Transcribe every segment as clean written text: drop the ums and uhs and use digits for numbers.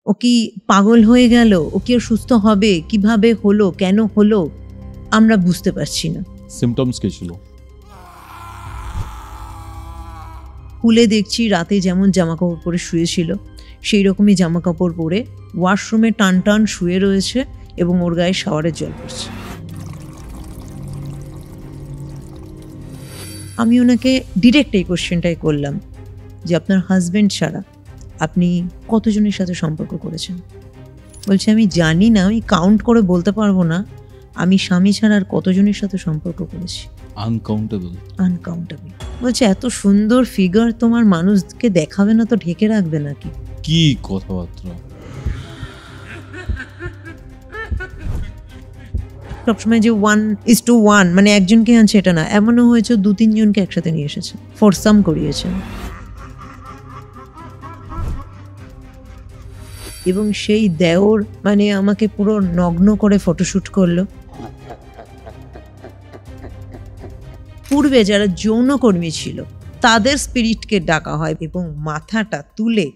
ও কি পাগল হয়ে গেল, ও কি সুস্থ হবে, কিভাবে হলো, কেন হলো, আমরা বুঝতে পারছি না। সিমটমস কি ছিল? খুলে দেখছি রাতে যেমন জামা কাপড় পরে শুয়েছিল সেই রকমই জামা কাপড় পরে ওয়াশরুমে টান টান শুয়ে রয়েছে এবং ওর গায়ে শাওয়ারের জল পড়ছে। আমি ওনাকে ডিরেক্ট এই কোশ্চেনটাই করলাম যে আপনার হাজব্যান্ড ছাড়া আপনি কতজনের সাথে সম্পর্ক করেছেন? বলছে আমি জানি না, আমি কাউন্ট করে বলতে পারবো না আমি স্বামী ছাড়া আর কতজনের সাথে সম্পর্ক করেছি। আনকাউন্টেবল। বলছে এত সুন্দর ফিগার তোমার মানুষকে দেখাবে না তো ঢেকে রাখবে নাকি? কি কথাবার্তা! সবসময় যে 1:1 মানে একজনকে আনছে এটা না, এমনও হয়েছে 2-3 জনকে একসাথে নিয়ে এসেছে, ফোরসাম করিয়েছেন। এবং সেই দেওর মানে আমাকে পুরো নগ্ন করে ফটোশুট করলো। পূর্বে যারা যৌনকর্মী ছিল তাদের স্পিরিটকে ডাকা হয় এবং মাথাটা তুলে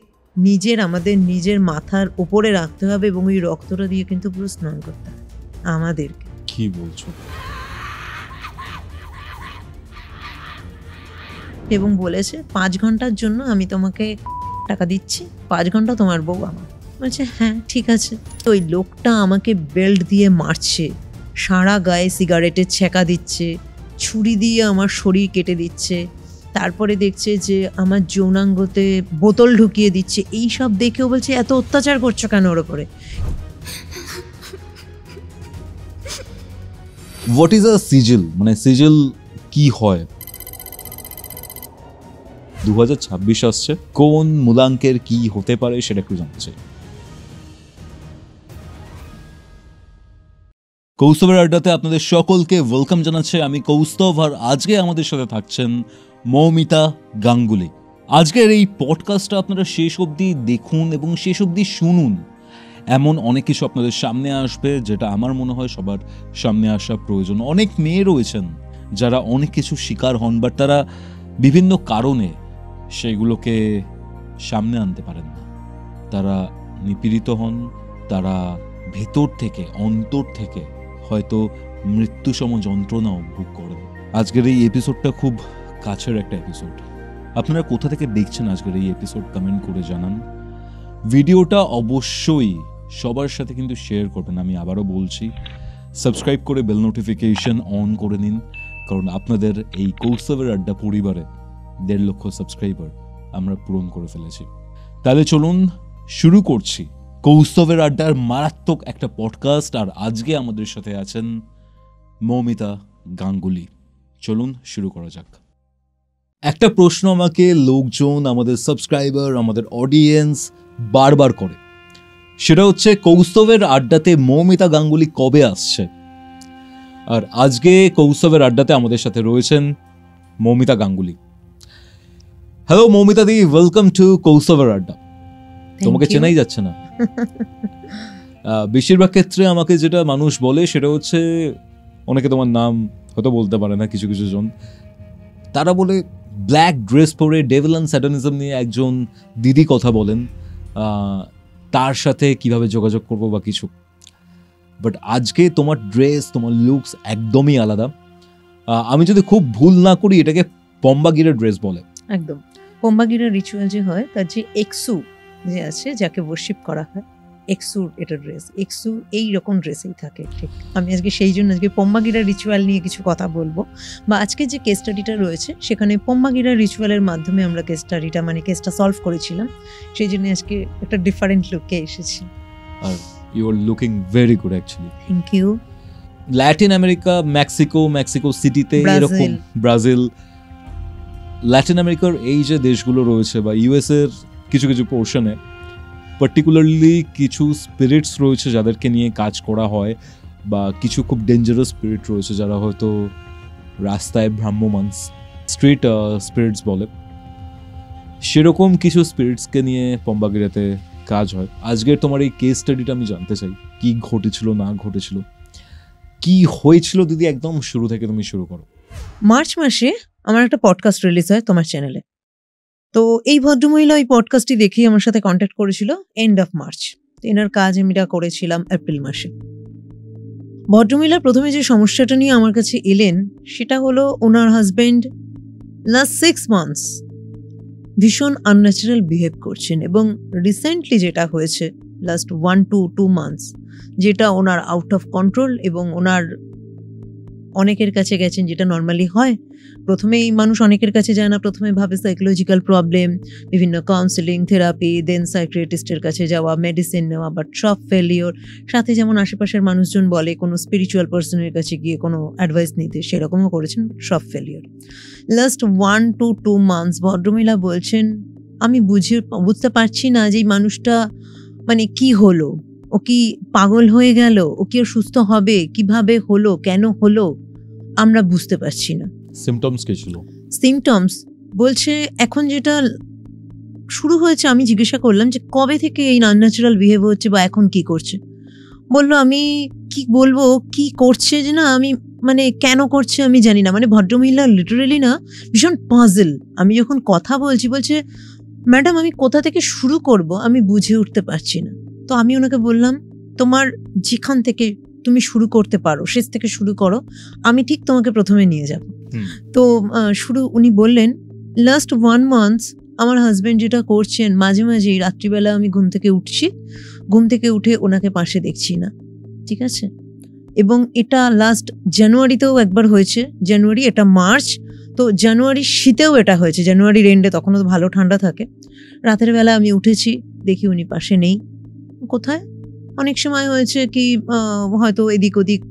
আমাদের নিজের মাথার উপরে রাখতে হবে এবং ওই রক্তটা দিয়ে কিন্তু পুরো স্নান করতে হবে আমাদেরকে। কি বলছো? এবং বলেছে 5 ঘন্টার জন্য আমি তোমাকে টাকা দিচ্ছি, 5 ঘন্টা তোমার বউ আমার। বলছে হ্যাঁ ঠিক আছে। তো ওই লোকটা আমাকে বেল্ট দিয়ে মারছে, সারা গায়ে সিগারেটের ছ্যাঁকা দিচ্ছে, ছুরি দিয়ে আমার শরীর কেটে দিচ্ছে, তারপরে দেখছে যে আমার যৌনাঙ্গতে বোতল ঢুকিয়ে দিচ্ছে। এই সব দেখেও বলছে এত অত্যাচার করছো কেন ওর উপরে? হোয়াট ইজ আ সিজিল, মানে সিজিল কি হয়? 2026 আসছে, কোন মূলাঙ্কের কি হতে পারে সেটা একটু জানতে চাই। কৌস্তবের আড্ডাতে আপনাদের সকলকে ওয়েলকাম জানাচ্ছে আমি কৌস্তব, আর আজকে আমাদের সাথে থাকছেন মৌমিতা গাঙ্গুলি। আজকের এই পডকাস্টটা আপনারা শেষ অবধি দেখুন এবং শেষ অবধি শুনুন। এমন অনেক কিছু আপনাদের সামনে আসবে যেটা আমার মনে হয় সবার সামনে আসা প্রয়োজন। অনেক মেয়ে রয়েছেন যারা অনেক কিছু শিকার হন, বাট তারা বিভিন্ন কারণে সেগুলোকে সামনে আনতে পারেন না। তারা নিপীড়িত হন, তারা ভেতর থেকে অন্তর থেকে হয়তো মৃত্যুসম যন্ত্রণাও ভোগ করেন। আজকের এই এপিসোডটা খুব কাছের একটা এপিসোড। আপনারা কোথা থেকে দেখছেন আজকের এই এপিসোড কমেন্ট করে জানান। ভিডিওটা অবশ্যই সবার সাথে কিন্তু শেয়ার করবেন। আমি আবারও বলছি, সাবস্ক্রাইব করে বেল নোটিফিকেশন অন করে নিন, কারণ আপনাদের এই কৌস্তবের আড্ডা পরিবারে 1.5 লক্ষ সাবস্ক্রাইবার আমরা পূরণ করে ফেলেছি। তাহলে চলুন শুরু করছি কৌস্তবের আড্ডার মারাত্মক একটা পডকাস্ট। আর আজকে আমাদের সাথে আছেন মৌমিতা গাঙ্গুলি। চলুন শুরু করা যাক। একটা প্রশ্ন আমাকে লোকজন, আমাদের সাবস্ক্রাইবার, আমাদের অডিয়েন্স বারবার করে, সেটা হচ্ছে কৌস্তবের আড্ডাতে মৌমিতা গাঙ্গুলি কবে আসছে। আর আজকে কৌস্তবের আড্ডাতে আমাদের সাথে রয়েছেন Moumita Ganguly. Hello Moumita di, welcome to কৌস্তবের আড্ডা। তোমাকে চেনাই যাচ্ছে না। বেশিরভাগ ক্ষেত্রে আমাকে যেটা মানুষ বলে সেটা হচ্ছে, অনেকে তোমার নাম হয়তো বলতে পারে না, কিছু কিছু জন তারা বলে ব্ল্যাক ড্রেস পরে ডেভিল অ্যান্ড স্যাটানিজম নিয়ে একজন দিদি কথা বলেন, তার সাথে কিভাবে যোগাযোগ করবো বা কিছু। বাট আজকে তোমার ড্রেস, তোমার লুকস একদমই আলাদা। আমি যদি খুব ভুল না করি এটাকে পম্বাগিরা ড্রেস বলে। একদম পম্বাগিরা রিচুয়াল যে হয় তার যে এক্সু যে আছে, যাকে ওয়ার্শিপ করা হয়, এক্সুর এটা ড্রেস। এক্সু এই রকম ড্রেসেই থাকে। ঠিক আমি আজকে সেই জন্য আজকে পম্বাগিরা রিচুয়াল নিয়ে কিছু কথা বলবো, বা আজকে যে কেস স্টাডিটা রয়েছে সেখানে পম্বাগিরা রিচুয়ালের মাধ্যমে আমরা কেসটা সলভ করেছিলাম। সেই জন্য আজকে একটা ডিফারেন্ট লুকে এসেছি। আর you are looking very good actually. Thank you. Latin America, Mexico সিটিতে এরকম, ব্রাজিল, ল্যাটিন আমেরিকার এই যে দেশগুলো রয়েছে বা ইউএস এর কিছু কিছু পোর্শনে পার্টিকুলারলি কিছু স্পিরিটস রয়েছে যাদেরকে নিয়ে কাজ করা হয়, বা কিছু খুব ডেঞ্জারাস স্পিরিট রয়েছে যারা হয়তো রাস্তায় ভ্রাম্যমান, স্ট্রিট স্পিরিটস বলে, সেরকম কিছু স্পিরিটসকে নিয়ে পম্বাগিরাতে কাজ হয়। আজকের তোমার এই কেস স্টাডিটা আমি জানতে চাই, কি ঘটেছিল না ঘটেছিল, কি হয়েছিল দিদি, একদম শুরু থেকে তুমি শুরু করো। মার্চ মাসে আমার একটা পডকাস্ট রিলিজ হয় তোমার চ্যানেলে। তো এই ভদ্রমহিলা ওই পডকাস্টটি দেখেই আমার সাথে কন্ট্যাক্ট করেছিল এন্ড অফ মার্চ। এনার কাজ আমি এটা করেছিলাম এপ্রিল মাসে। ভদ্রমহিলা প্রথমে যে সমস্যাটা নিয়ে আমার কাছে এলেন সেটা হলো ওনার হাজবেন্ড লাস্ট 6 months ভীষণ আনন্যাচারাল বিহেভ করছেন, এবং রিসেন্টলি যেটা হয়েছে লাস্ট 1 to 2 months যেটা ওনার আউট অফ কন্ট্রোল, এবং ওনার অনেকের কাছে গেছেন, যেটা নর্মালি হয়। প্রথমেই মানুষ অনেকের কাছে যায় না, প্রথমে ভাবে সাইকোলজিক্যাল প্রবলেম, বিভিন্ন কাউন্সেলিং, থেরাপি, দেন সাইকিয়াট্রিস্টের কাছে যাওয়া, মেডিসিন নেওয়া, বাট সব ফেলিওর। সাথে যেমন আশেপাশের মানুষজন বলে কোনো স্পিরিচুয়াল পার্সনের কাছে গিয়ে কোনো অ্যাডভাইস নিতে, সেরকমও করেছেন, সব ফেলিওর। লাস্ট 1 to 2 months ভদ্রমহিলা বলছেন আমি বুঝতে পারছি না যে এই মানুষটা মানে কি হলো, ও কি পাগল হয়ে গেল, ও কি সুস্থ হবে, কিভাবে হলো, কেন হলো, আমরা বুঝতে পারছি না। সিমটমস কি ছিল? সিমটমস বলছে এখন যেটা শুরু হয়েছে, আমি জিজ্ঞাসা করলাম যে কবে থেকে এই আনন্যাচারাল বিহেভ হচ্ছে বা এখন কি করছে। বললো আমি কি বলবো, কি করছে যে না আমি মানে কেন করছে আমি জানি না। মানে ভদ্রমহিলা লিটারেলি না ভীষণ পাজল। আমি যখন কথা বলছি বলছে ম্যাডাম আমি কোথা থেকে শুরু করব আমি বুঝে উঠতে পারছি না। তো আমি ওনাকে বললাম তোমার যেখান থেকে তুমি শুরু করতে পারো শেষ থেকে শুরু করো, আমি ঠিক তোমাকে প্রথমে নিয়ে যাব। তো উনি বললেন লাস্ট 1 month আমার হাজব্যান্ড যেটা করছেন, মাঝে মাঝেই রাত্রিবেলা আমি ঘুম থেকে উঠছি, ঘুম থেকে উঠে ওনাকে পাশে দেখছি না, ঠিক আছে। এবং এটা লাস্ট জানুয়ারিতেও একবার হয়েছে, জানুয়ারি, এটা মার্চ, তো জানুয়ারি শীতেও এটা হয়েছে, জানুয়ারির এন্ডে, তখনও তো ভালো ঠান্ডা থাকে। রাতের বেলা আমি উঠেছি, দেখি উনি পাশে নেই। কোথায়? অনেক সময় হয়েছে কি হয়তো এদিক ওদিক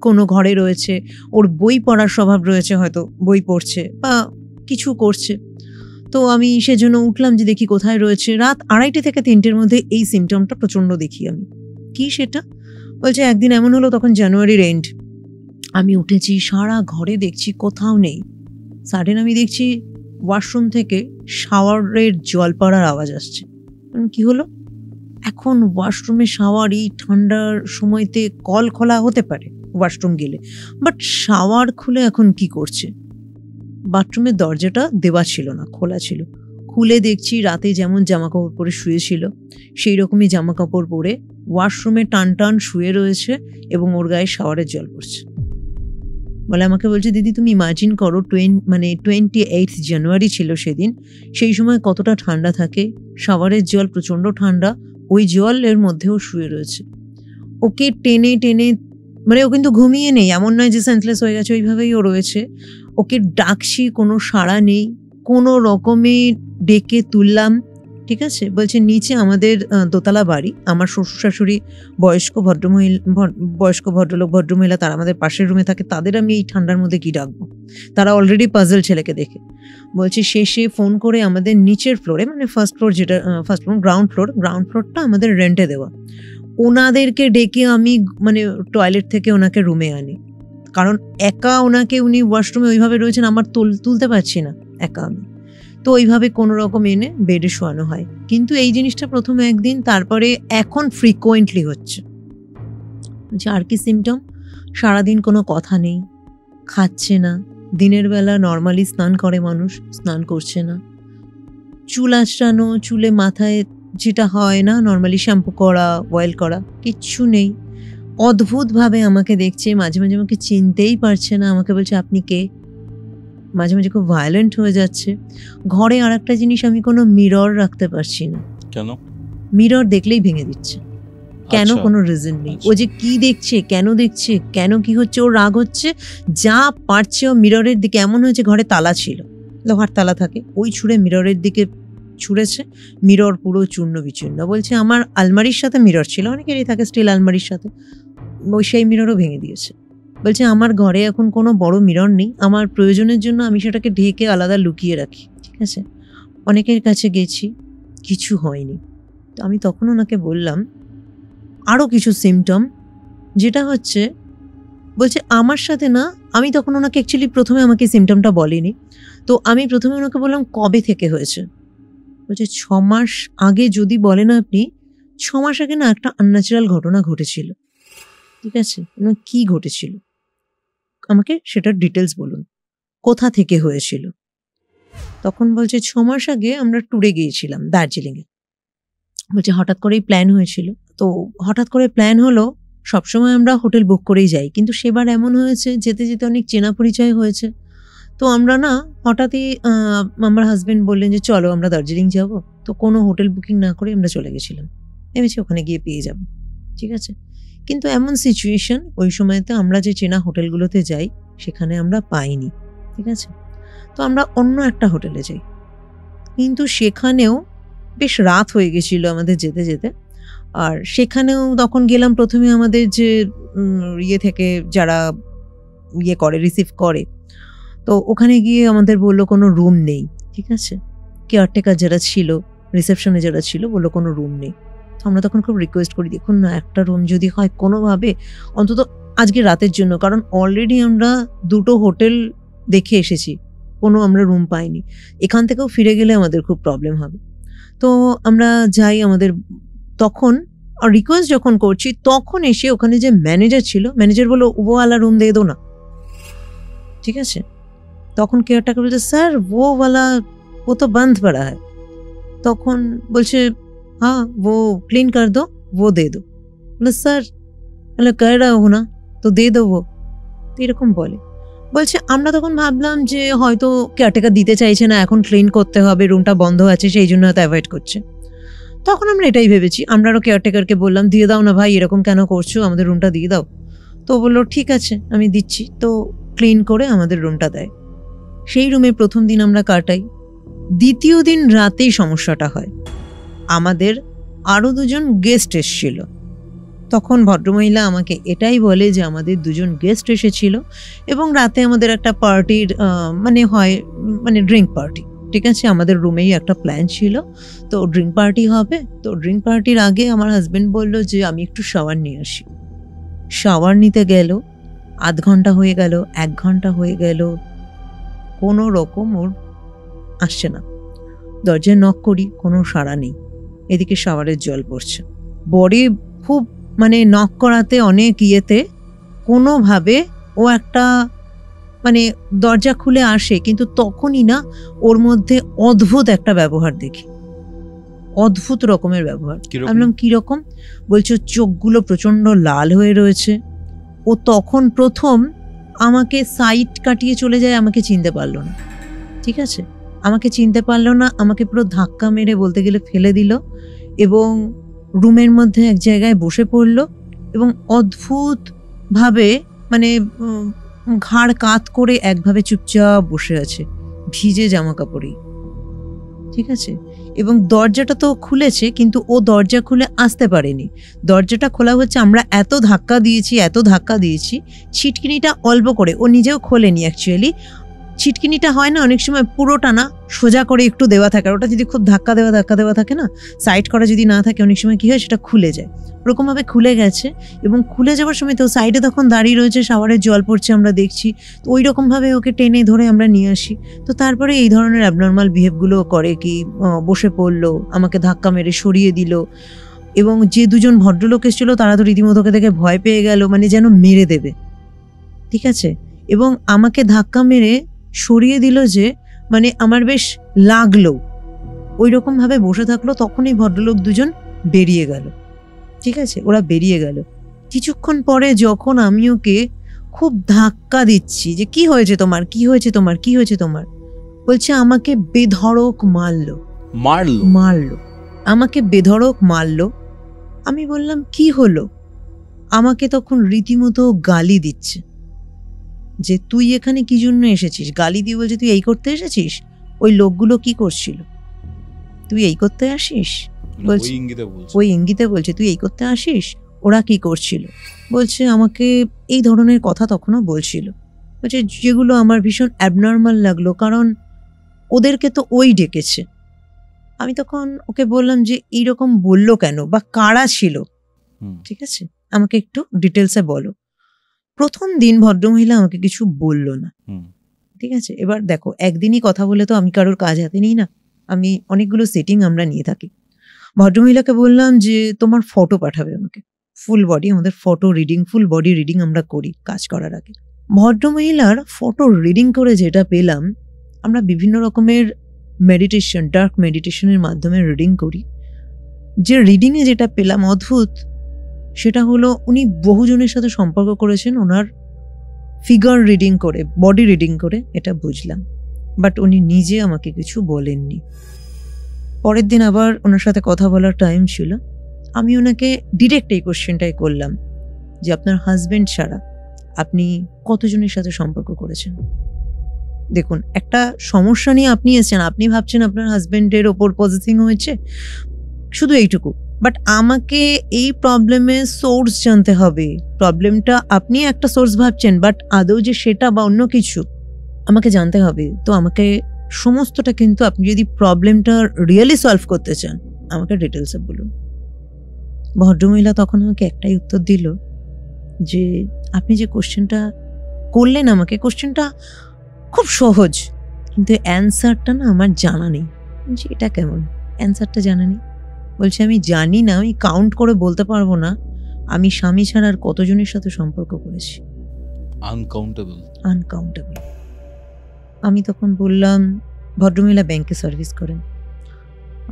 কোনো ঘরে রয়েছে, ওর বই পড়ার স্বভাব রয়েছে, হয়তো বই পড়ছে বা কিছু করছে। তো আমি সেজন্য উঠলাম যে দেখি কোথায় রয়েছে। রাত 2:30 থেকে 3টের মধ্যে এই সিমটমটা প্রচণ্ড দেখি আমি। কি সেটা? বলছে একদিন এমন হলো, তখন জানুয়ারির এন্ড, আমি উঠেছি, সারা ঘরে দেখছি কোথাও নেই। সাডেন আমি দেখছি ওয়াশরুম থেকে শাওয়ারের জল পড়ার আওয়াজ আসছে। কি হলো? এখন ওয়াশরুমে শাওয়ার এই ঠান্ডার সময়তে কল খোলা হতে পারে ওয়াশরুম গেলে, বাট শাওয়ার খুলে এখন কি করছে? বাথরুমের দরজাটা দেওয়া ছিল না, খোলা ছিল। খুলে দেখছি রাতে যেমন জামাকাপড় পরে শুয়েছিল সেই রকমই জামাকাপড় পরে ওয়াশরুমে টান টান শুয়ে রয়েছে, এবং ওর গায়ে শাওয়ারের জল পড়ছে। বলে আমাকে বলছে দিদি তুমি ইমাজিন করো 28 জানুয়ারি ছিল সেদিন, সেই সময় কতটা ঠান্ডা থাকে, শাওয়ারের জল প্রচণ্ড ঠান্ডা, ওই জলের মধ্যেও শুয়ে রয়েছে। ওকে টেনে টেনে, মানে ও কিন্তু ঘুমিয়ে নেই, এমন নয় যে সেন্সলেস হয়ে গেছে, ওইভাবেই ও রয়েছে। ওকে ডাকছি, কোনো সাড়া নেই, কোনো রকমে ডেকে তুললাম, ঠিক আছে। বলছে নিচে আমাদের দোতলা বাড়ি, আমার শ্বশুর শাশুড়ি বয়স্ক ভদ্রলোক ভদ্রমহিলা, তারা আমাদের পাশের রুমে থাকে, তাদের আমি এই ঠান্ডার মধ্যে কি ডাকবো, তারা অলরেডি পাজল ছেলেকে দেখে। বলছে শেষে ফোন করে আমাদের নিচের ফ্লোরে, মানে ফার্স্ট ফ্লোর যেটা, ফার্স্ট ফ্লোর গ্রাউন্ড ফ্লোরটা আমাদের রেন্টে দেওয়া, ওনাদেরকে ডেকে আমি মানে টয়লেট থেকে ওনাকে রুমে আনি, কারণ একা ওনাকে, উনি ওয়াশরুমে ওইভাবে রয়েছেন, আমার তুলতে পারছি না একা আমি। তো ওইভাবে কোনো রকম এনে বেডে শোয়ানো হয়। কিন্তু এই জিনিসটা প্রথম একদিন, তারপরে এখন ফ্রিকোয়েন্টলি হচ্ছে। আর কি সিমটম? সারাদিন কোনো কথা নেই, খাচ্ছে না, দিনের বেলা নর্মালি স্নান করে মানুষ, স্নান করছে না, চুল আঁচড়ানো, চুলে মাথায় যেটা হয় না নর্মালি শ্যাম্পু করা, অয়েল করা, কিচ্ছু নেই। অদ্ভুতভাবে আমাকে দেখছে, মাঝে মাঝে আমাকে চিনতেই পারছে না, আমাকে বলছে আপনি কে। মাঝে মাঝে খুব ভায়োলেন্ট হয়ে যাচ্ছে। ঘরে আর একটা জিনিস, আমি কোনো মিরর রাখতে পারছি না। কেন? মিরর দেখলেই ভেঙে দিচ্ছে, কেন কোনো রিজন নেই। ও যে কি দেখছে, কেন কি হচ্ছে, ওর রাগ হচ্ছে, যা পারছে ও মিররের দিকে, এমন হয়েছে ঘরে তালা ছিল, লোহার তালা থাকে, ওই ছুঁড়ে মিররের দিকে ছুঁড়েছে, মিরর পুরো চূর্ণ বিচূর্ণ। বলছে আমার আলমারির সাথে মিরর ছিল, অনেকেরই থাকে স্টিল আলমারির সাথে, ওই সেই মিররও ভেঙে দিয়েছে। বলছে আমার ঘরে এখন কোনো বড় মিরর নেই, আমার প্রয়োজনের জন্য আমি সেটাকে ঢেকে আলাদা লুকিয়ে রাখি, ঠিক আছে। অনেকের কাছে গেছি, কিছু হয়নি। তো আমি তখন ওনাকে বললাম আরও কিছু সিমটম, যেটা হচ্ছে, বলছে আমার সাথে না, আমি তখন ওনাকে অ্যাকচুয়ালি প্রথমে আমাকে সিমটমটা বলেনি, তো আমি প্রথমে ওনাকে বললাম কবে থেকে হয়েছে। বলছে 6 মাস আগে যদি বলেন আপনি, 6 মাস আগে না একটা আনন্যাচারাল ঘটনা ঘটেছিল, ঠিক আছে। কি ঘটেছিল আমাকে সেটার ডিটেলস বলুন, কোথা থেকে হয়েছিল। তখন বলছে 6 মাস আগে আমরা ট্যুরে গিয়েছিলাম দার্জিলিংয়ে, বলছে হঠাৎ করেই প্ল্যান হয়েছিল। তো হঠাৎ করে প্ল্যান হলো, সবসময় আমরা হোটেল বুক করেই যাই, কিন্তু সেবার এমন হয়েছে যেতে যেতে অনেক চেনা পরিচয় হয়েছে। তো আমরা না হঠাৎই আমার হাজবেন্ড বললেন যে চলো আমরা দার্জিলিং যাব। তো কোনো হোটেল বুকিং না করে আমরা চলে গেছিলাম, ভেবেছি ওখানে গিয়ে পেয়ে যাব, ঠিক আছে। কিন্তু এমন সিচুয়েশন ওই সময়তে আমরা যে চেনা হোটেলগুলোতে যাই সেখানে আমরা পাইনি, ঠিক আছে। তো আমরা অন্য একটা হোটেলে যাই, কিন্তু সেখানেও বেশ রাত হয়ে গেছিল আমাদের যেতে যেতে। আর সেখানেও তখন গেলাম, প্রথমে আমাদের যে ইয়ে থেকে যারা ইয়ে করে রিসিভ করে, তো ওখানে গিয়ে আমাদের বললো কোনো রুম নেই, ঠিক আছে। কেয়ারটেকার যারা ছিল, রিসেপশনে যারা ছিল, বললো কোনো রুম নেই। তো আমরা তখন খুব রিকোয়েস্ট করি, দেখুন না একটা রুম যদি হয় কোনোভাবে, অন্তত আজকে রাতের জন্য, কারণ অলরেডি আমরা 2টো হোটেল দেখে এসেছি, কোনো আমরা রুম পাইনি, এখান থেকেও ফিরে গেলে আমাদের খুব প্রবলেম হবে। তো আমরা যাই, আমাদের তখন রিকোয়েস্ট যখন করছি তখন এসে ওখানে যে ম্যানেজার ছিল, ম্যানেজার বললো ও ওয়ালা রুম দিয়ে দো না, ঠিক আছে। তখন কেয়ারটেকার বলছে স্যার ও ওয়ালা ও তো বন্ধ পড়া है। তখন বলছে হ্যাঁ वो ক্লিন कर दो वो दे दो। বলে স্যার বলে कर रहा हूं ना तो दे दो वो, এরকম বলছে। আমরা তখন ভাবলাম যে হয়তো কেয়ারটেকার দিতে চাইছে না, এখন ক্লিন করতে হবে, রুমটা বন্ধ আছে, সেই জন্য হয়তো অ্যাভয়েড করছে। তখন আমরা এটাই ভেবেছি, আমরাও কেয়ারটেকারকে বললাম দিয়ে দাও না ভাই, এরকম কেন করছো, আমাদের রুমটা দিয়ে দাও। তো বললো ঠিক আছে আমি দিচ্ছি। তো ক্লিন করে আমাদের রুমটা দেয়। সেই রুমে প্রথম দিন আমরা কাটাই। দ্বিতীয় দিন রাতেই সমস্যাটা হয়, আমাদের আরও 2জন গেস্ট এসেছিল। তখন ভদ্রমহিলা আমাকে এটাই বলে যে আমাদের 2জন গেস্ট এসেছিল এবং রাতে আমাদের একটা পার্টির মানে ড্রিঙ্ক পার্টি, ঠিক আছে। আমাদের রুমেই একটা প্ল্যান ছিল, তো ড্রিঙ্ক পার্টি হবে। তো ড্রিঙ্ক পার্টির আগে আমার হাজব্যান্ড বলল যে আমি একটু শাওয়ার নিয়ে আসি। শাওয়ার নিতে গেল, আধ ঘন্টা হয়ে গেল, 1 ঘন্টা হয়ে গেল, কোনো রকম ওর আসছে না। দরজায় নক করি, কোনো সাড়া নেই। এদিকে শাওয়ারের জল পড়ছে, বডি খুব মানে নক করাতে অনেক ইয়েতে কোনোভাবে ও একটা মানে দরজা খুলে আসে, কিন্তু তখনই না ওর মধ্যে অদ্ভুত একটা ব্যবহার দেখি, অদ্ভুত রকমের ব্যবহার। ভাবলাম কিরকম, বলছে চোখগুলো প্রচণ্ড লাল হয়ে রয়েছে। ও তখন প্রথম আমাকে সাইড কাটিয়ে চলে যায়, আমাকে চিনতে পারলো না, ঠিক আছে। আমাকে চিনতে পারলো না, আমাকে পুরো ধাক্কা মেরে বলতে গেলে ফেলে দিল এবং রুমের মধ্যে এক জায়গায় বসে পড়লো এবং অদ্ভুতভাবে মানে ঘাড় কাত করে একভাবে চুপচাপ বসে আছে, ভিজে জামা কাপড়েই, ঠিক আছে। এবং দরজাটা তো খুলেছে, কিন্তু ও দরজা খুলে আসতে পারেনি। দরজাটা খোলা হচ্ছে, আমরা এত ধাক্কা দিয়েছি, ছিটকিনিটা অল্প করে, ও নিজেও খোলেনি অ্যাকচুয়ালি। ছিটকিনিটা হয় না অনেক সময় পুরোটা না, সোজা করে একটু দেওয়া থাকে, ওটা যদি খুব ধাক্কা দেওয়া থাকে না, সাইড করা যদি না থাকে অনেক সময় কি হয় সেটা খুলে যায়, ওরকমভাবে খুলে গেছে। এবং খুলে যাওয়ার সময় তো সাইডে তখন দাঁড়িয়ে রয়েছে, শাওয়ারের জল পড়ছে, আমরা দেখছি। তো ওই রকমভাবে ওকে টেনে ধরে আমরা নিয়ে আসি। তো তারপরে এই ধরনের অ্যাবনর্মাল বিহেভগুলো করে, কি বসে পড়লো, আমাকে ধাক্কা মেরে সরিয়ে দিল এবং যে 2জন ভদ্রলোক এসেছিল তারা তো রীতিমতো ওকে দেখে ভয় পেয়ে গেল, মানে যেন মেরে দেবে, ঠিক আছে। এবং আমাকে ধাক্কা মেরে সরিয়ে দিল যে মানে আমার বেশ লাগলো, ওই রকমভাবে বসে থাকলো। তখনই ভদ্রলোক 2জন বেরিয়ে গেল, ঠিক আছে, ওরা বেরিয়ে গেল। কিছুক্ষণ পরে যখন আমি ওকে খুব ধাক্কা দিচ্ছি যে কি হয়েছে তোমার, বলছে আমাকে বেধড়ক মারলো, আমাকে বেধড়ক মারলো। আমি বললাম কি হলো, আমাকে তখন রীতিমতো গালি দিচ্ছে যে তুই এখানে কি জন্য এসেছিস, গালি দিয়ে বলছে তুই এই করতে এসেছিস, ওই লোকগুলো কি করছিল, তুই এই করতে আসিস, বলছে ওই ইঙ্গিতে বলছে তুই এই করতে আসিস, ওরা কি করছিল, বলছে আমাকে এই ধরনের কথা তখনও বলছিল। বলছে যেগুলো আমার ভীষণ অ্যাবনর্মাল লাগলো, কারণ ওদেরকে তো ওই ডেকেছে। আমি তখন ওকে বললাম যে এইরকম বললো কেন বা কারা ছিল, ঠিক আছে, আমাকে একটু ডিটেলসে বলো। প্রথম দিন ভদ্রমহিলা আমাকে কিছু বললো না, ঠিক আছে। এবার দেখো, একদিনই কথা বলে তো আমি কারোর কাজ হাতে নিই না, আমি অনেকগুলো সেটিং আমরা নিয়ে থাকি। ভদ্রমহিলাকে বললাম যে তোমার ফটো পাঠাবে আমাকে, ফুল বডি, আমাদের photo reading, full body reading আমরা করি কাজ করার আগে। ভদ্রমহিলার ফটো রিডিং করে যেটা পেলাম, আমরা বিভিন্ন রকমের মেডিটেশন, ডার্ক মেডিটেশনের মাধ্যমে রিডিং করি। যে রিডিংয়ে যেটা পেলাম অদ্ভুত, সেটা হলো উনি বহুজনের সাথে সম্পর্ক করেছেন ওনার ফিগার রিডিং করে, বডি রিডিং করে, এটা বুঝলাম। বাট উনি নিজে আমাকে কিছু বলেননি। পরের দিন আবার ওনার সাথে কথা বলার টাইম ছিল, আমি ওনাকে ডিরেক্ট এই কোশ্চেনটাই করলাম যে আপনার হাজবেন্ড ছাড়া আপনি কতজনের সাথে সম্পর্ক করেছেন? দেখুন, একটা সমস্যা নিয়ে আপনি এসেছেন, আপনি ভাবছেন আপনার হাজবেন্ডের ওপর পজেসিং হয়েছে, শুধু এইটুকু। বাট আমাকে এই প্রবলেমের সোর্স জানতে হবে। প্রবলেমটা আপনি একটা সোর্স ভাবছেন, বাট আদৌ যে সেটা বা অন্য কিছু আমাকে জানতে হবে। তো আমাকে সমস্তটা, কিন্তু আপনি যদি প্রবলেমটা রিয়েলি সলভ করতে চান আমাকে ডিটেলসে বলুন। ভদ্রমহিলা তখন আমাকে একটাই উত্তর দিল যে আপনি যে কোশ্চেনটা করলেন আমাকে, কোশ্চেনটা খুব সহজ, কিন্তু অ্যান্সারটা না আমার জানা নেই। বলছি এটা কেমন? অ্যান্সারটা জানা নেই? বলছে আমি জানি না, আমি কাউন্ট করে বলতে পারবো না আমি স্বামী ছাড়া আর কতজনের সাথে সম্পর্ক করেছি। আনকাউন্টেবল। আমি তখন বললাম, ভদ্রমহিলা ব্যাংকে সার্ভিস করেন,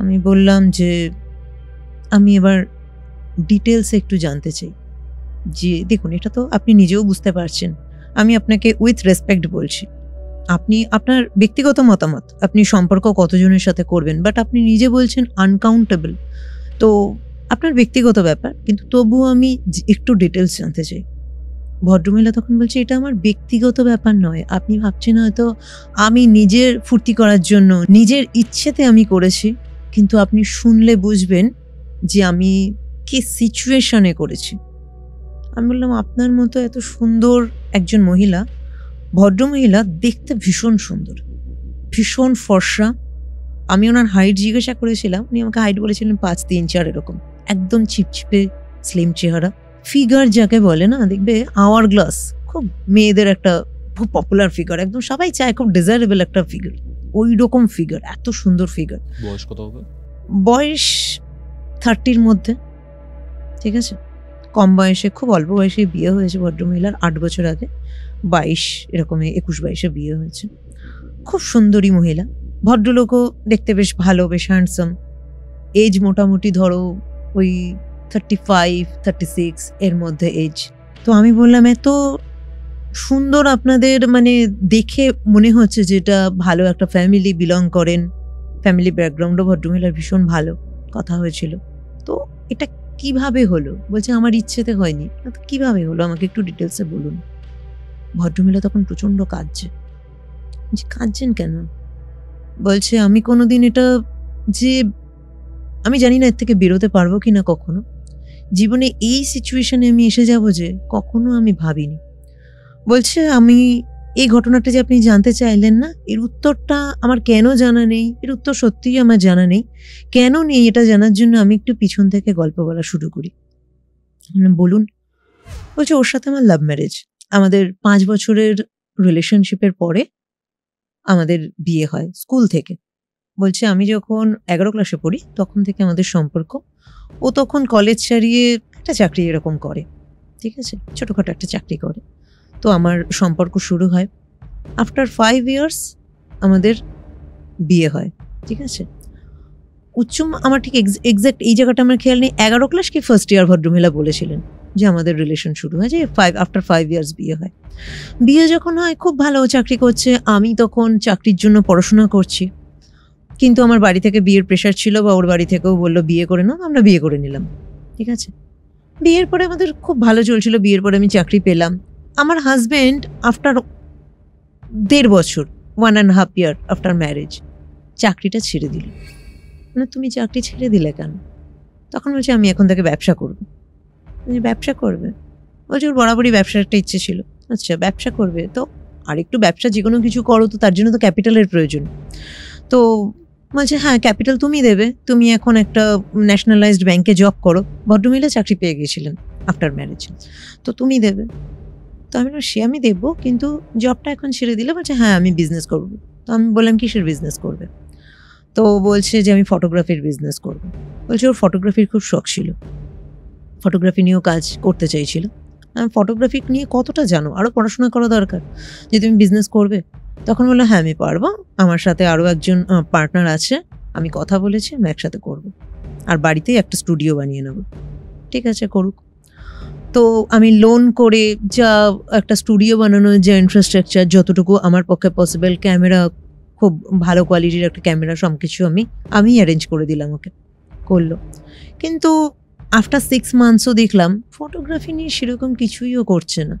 আমি বললাম যে আমি এবার ডিটেলসে একটু জানতে চাই। যে দেখুন, এটা তো আপনি নিজেও বুঝতে পারছেন, আমি আপনাকে উইথ রেসপেক্ট বলছি, আপনি আপনার ব্যক্তিগত মতামত, আপনি সম্পর্ক কতজনের সাথে করবেন, বাট আপনি নিজে বলছেন আনকাউন্টেবল, তো আপনার ব্যক্তিগত ব্যাপার, কিন্তু তবুও আমি একটু ডিটেলস জানতে চাই। ভদ্রমহিলা তখন বলছে এটা আমার ব্যক্তিগত ব্যাপার নয়, আপনি ভাবছেন হয়তো আমি নিজের ফুর্তি করার জন্য, নিজের ইচ্ছেতে আমি করেছি, কিন্তু আপনি শুনলে বুঝবেন যে আমি কি সিচুয়েশনে করেছি। আমি বললাম আপনার মতো এত সুন্দর একজন মহিলা, ভদ্রমহিলা দেখতে ভীষণ সুন্দর, ভীষণ ফর্সা। আমি ওনার হাইট জিজ্ঞাসা করেছিলাম, উনি আমাকে হাইট বলেছিলেন 5'3'4" এরকম, একদম চিপচিপে স্লিম চেহারা, ফিগার যাকে বলে না, দেখবে আওয়ার গ্লাস, খুব মেয়েদের একটা খুব পপুলার ফিগার, একদম সবাই চায়, খুব ডিজায়ারেবল একটা ফিগার, ওই রকম ফিগার, এত সুন্দর ফিগার। বয়স কত হবে? বয়স 30-র মধ্যে, ঠিক আছে, কম বয়সে, খুব অল্প বয়সে বিয়ে হয়েছে ভদ্রমহিলার, 8 বছর আগে, 22 এরকম 21-22-এ বিয়ে হয়েছে। খুব সুন্দরী মহিলা, ভদ্রলোকও দেখতে বেশ ভালো, বেশ হ্যান্ডসাম, এজ মোটামুটি ধরো ওই 35-36 এর মধ্যে এজ। তো আমি বললাম এত সুন্দর আপনাদের, মানে দেখে মনে হচ্ছে যেটা ভালো একটা ফ্যামিলি বিলং করেন, ফ্যামিলি ব্যাকগ্রাউন্ডও ভদ্রমহিলার ভীষণ ভালো, কথা হয়েছিল। তো এটা কিভাবে হলো? বলছে আমার ইচ্ছেতে হয়নি। তো কিভাবে হলো আমাকে একটু ডিটেলসে বলুন। ভদ্রমহিলা তখন প্রচন্ড কাঁদছে। কাঁদছেন কেন? বলছে আমি কোনোদিন এটা, যে আমি জানি না এর থেকে বেরোতে পারবো কিনা কখনো, জীবনে এই সিচুয়েশনে আমি এসে যাব যে কখনো আমি ভাবিনি। বলছে আমি এই ঘটনাটা যে আপনি জানতে চাইলেন না, এর উত্তরটা আমার কেন জানা নেই, এর উত্তর সত্যিই আমার জানা নেই। কেন নেই এটা জানার জন্য আমি একটু পিছন থেকে গল্প বলা শুরু করি। বলুন। বলছে ওর সাথে আমার লাভ ম্যারেজ, আমাদের 5 বছরের রিলেশনশিপের পরে আমাদের বিয়ে হয় স্কুল থেকে। বলছে আমি যখন 11 ক্লাসে পড়ি তখন থেকে আমাদের সম্পর্ক। ও তখন কলেজ ছাড়িয়ে একটা চাকরি এরকম করে, ঠিক আছে, ছোটোখাটো একটা চাকরি করে। তো আমার সম্পর্ক শুরু হয়। আফটার 5 ইয়ার্স আমাদের বিয়ে হয়, ঠিক আছে। আমার ঠিক এক্স্যাক্ট এই জায়গাটা আমার খেয়াল নেই, 11 ক্লাস কি ফার্স্ট ইয়ার ভদ্রমহিলা বলেছিলেন যে আমাদের রিলেশন শুরু হয়, যে আফটার 5 ইয়ার্স বিয়ে হয়। বিয়ে যখন হয় খুব ভালো, চাকরি করছে, আমি তখন চাকরির জন্য পড়াশোনা করছি। কিন্তু আমার বাড়ি থেকে বিয়ের প্রেশার ছিল, বা ওর বাড়ি থেকেও বললো বিয়ে করে নাও, আমরা বিয়ে করে নিলাম, ঠিক আছে। বিয়ের পরে আমাদের খুব ভালো চলছিল, বিয়ের পরে আমি চাকরি পেলাম। আমার হাজব্যান্ড আফটার 1.5 বছর, 1.5 ইয়ার আফটার ম্যারেজ, চাকরিটা ছেড়ে দিল। মানে তুমি চাকরি ছেড়ে দিলে কেন? তখন বলছে আমি এখন থেকে ব্যবসা করবো। ব্যবসা করবে? বলছে ওর বরাবরই ব্যবসার একটা ইচ্ছে ছিল। আচ্ছা ব্যবসা করবে, তো আর একটু ব্যবসা যে কোনো কিছু করো তো তার জন্য তো ক্যাপিটালের প্রয়োজন। তো বলছে হ্যাঁ ক্যাপিটাল তুমি দেবে, তুমি এখন একটা ন্যাশনালাইজড ব্যাংকে জব করো। ভদ্রমহিলা চাকরি পেয়ে গিয়েছিলেন আফটার ম্যারেজ, তো তুমি দেবে। তো আমি বললাম সে আমি দেবো, কিন্তু জবটা এখন ছেড়ে দিলে। বলছে হ্যাঁ আমি বিজনেস করবো। তো আমি বললাম কিসের বিজনেস করবে? তো বলছে যে আমি ফটোগ্রাফির বিজনেস করবো। বলছে ওর ফটোগ্রাফির খুব শখ ছিল, ফটোগ্রাফি নিয়েও কাজ করতে চাইছিল। আমি ফটোগ্রাফি নিয়ে কতটা জানো, আরও পড়াশোনা করা দরকার, যে তুমি বিজনেস করবে? তখন বললো হ্যাঁ আমি পারবো, আমার সাথে আরও একজন পার্টনার আছে, আমি কথা বলেছি, আমরা একসাথে করবো। আর বাড়িতেই একটা স্টুডিও বানিয়ে নেব। ঠিক আছে, করুক। তো আমি লোন করে যা একটা স্টুডিও বানানোর যে ইনফ্রাস্ট্রাকচার, যতটুকু আমার পক্ষে পসিবল, ক্যামেরা খুব ভালো কোয়ালিটির একটা ক্যামেরা, সব কিছু আমি অ্যারেঞ্জ করে দিলাম, ওকে করলো। কিন্তু আফটার 6 মান্থসও দেখলাম ফটোগ্রাফি নিয়ে সেরকম কিছুইও করছে না।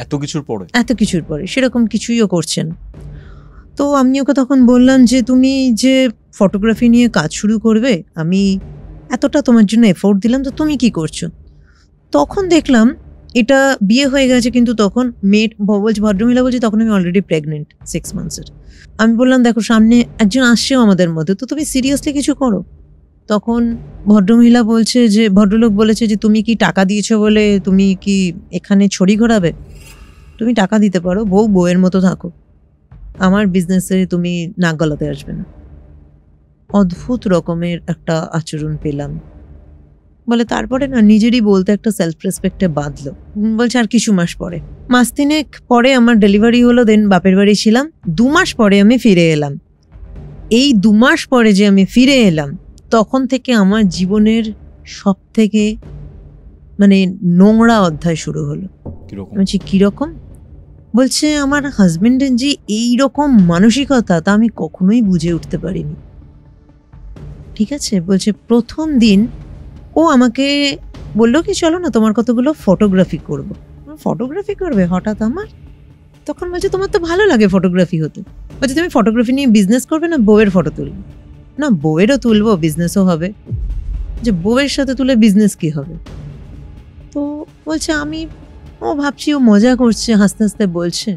এত কিছুর পরে সেরকম কিছুইও করছে না। তো আমি ওকে তখন বললাম যে তুমি যে ফটোগ্রাফি নিয়ে কাজ শুরু করবে, আমি এতটা তোমার জন্য এফোর্ট দিলাম, তো তুমি কি করছো? তখন দেখলাম এটা বিয়ে হয়ে গেছে, কিন্তু তখন ভদ্রমহিলা বলছে তখন আমি অলরেডি প্রেগনেন্ট 6 মান্থসের। আমি বললাম দেখো সামনে একজন আসছেও আমাদের মধ্যে, তো তুমি সিরিয়াসলি কিছু করো। তখন ভদ্রলোক বলেছে যে তুমি কি টাকা দিয়েছো বলে তুমি কি এখানে ছড়ি ঘোরাবে? তুমি টাকা দিতে পারো, বউয়ের মতো থাকো, আমার বিজনেসে তুমি নাক গলাতে আসবে না। অদ্ভুত রকমের একটা আচরণ পেলাম। বলে তারপরে না নিজেরই বলতে একটা সেলফ রেসপেক্টে বাঁধলো। বলছে আর কিছু মাস পরে, 3 মাস পরে আমার ডেলিভারি হলো, দেন বাপের বাড়ি ছিলাম। 2 মাস পরে আমি ফিরে এলাম। এই 2 মাস পরে যে আমি ফিরে এলাম, তখন থেকে আমার জীবনের সব থেকে নোংরা অধ্যায় শুরু হলো। বলছি কিরকম? বলছে আমার হাজবেন্ডের যে এইরকম মানসিকতা, তা আমি কখনোই বুঝে উঠতে পারিনি। ঠিক আছে, বলছে প্রথম দিন ও আমাকে বললো কি চলো না তোমার কতগুলো ফটোগ্রাফি করবো। ফটোগ্রাফি করবে হঠাৎ আমার? তখন বলছে তোমার তো ভালো লাগে ফটোগ্রাফি হতে। বলছে তুমি ফটোগ্রাফি নিয়ে বিজনেস করবে না বউয়ের ফটো তুলবে? না, বউয়েরও তুলবো, বিজনেসও হবে। যে বউয়ের সাথে তুলে বিজনেস কি হবে? তো বলছে ও ভাবছি ও মজা করছে, হাসতে হাসতে বলছে।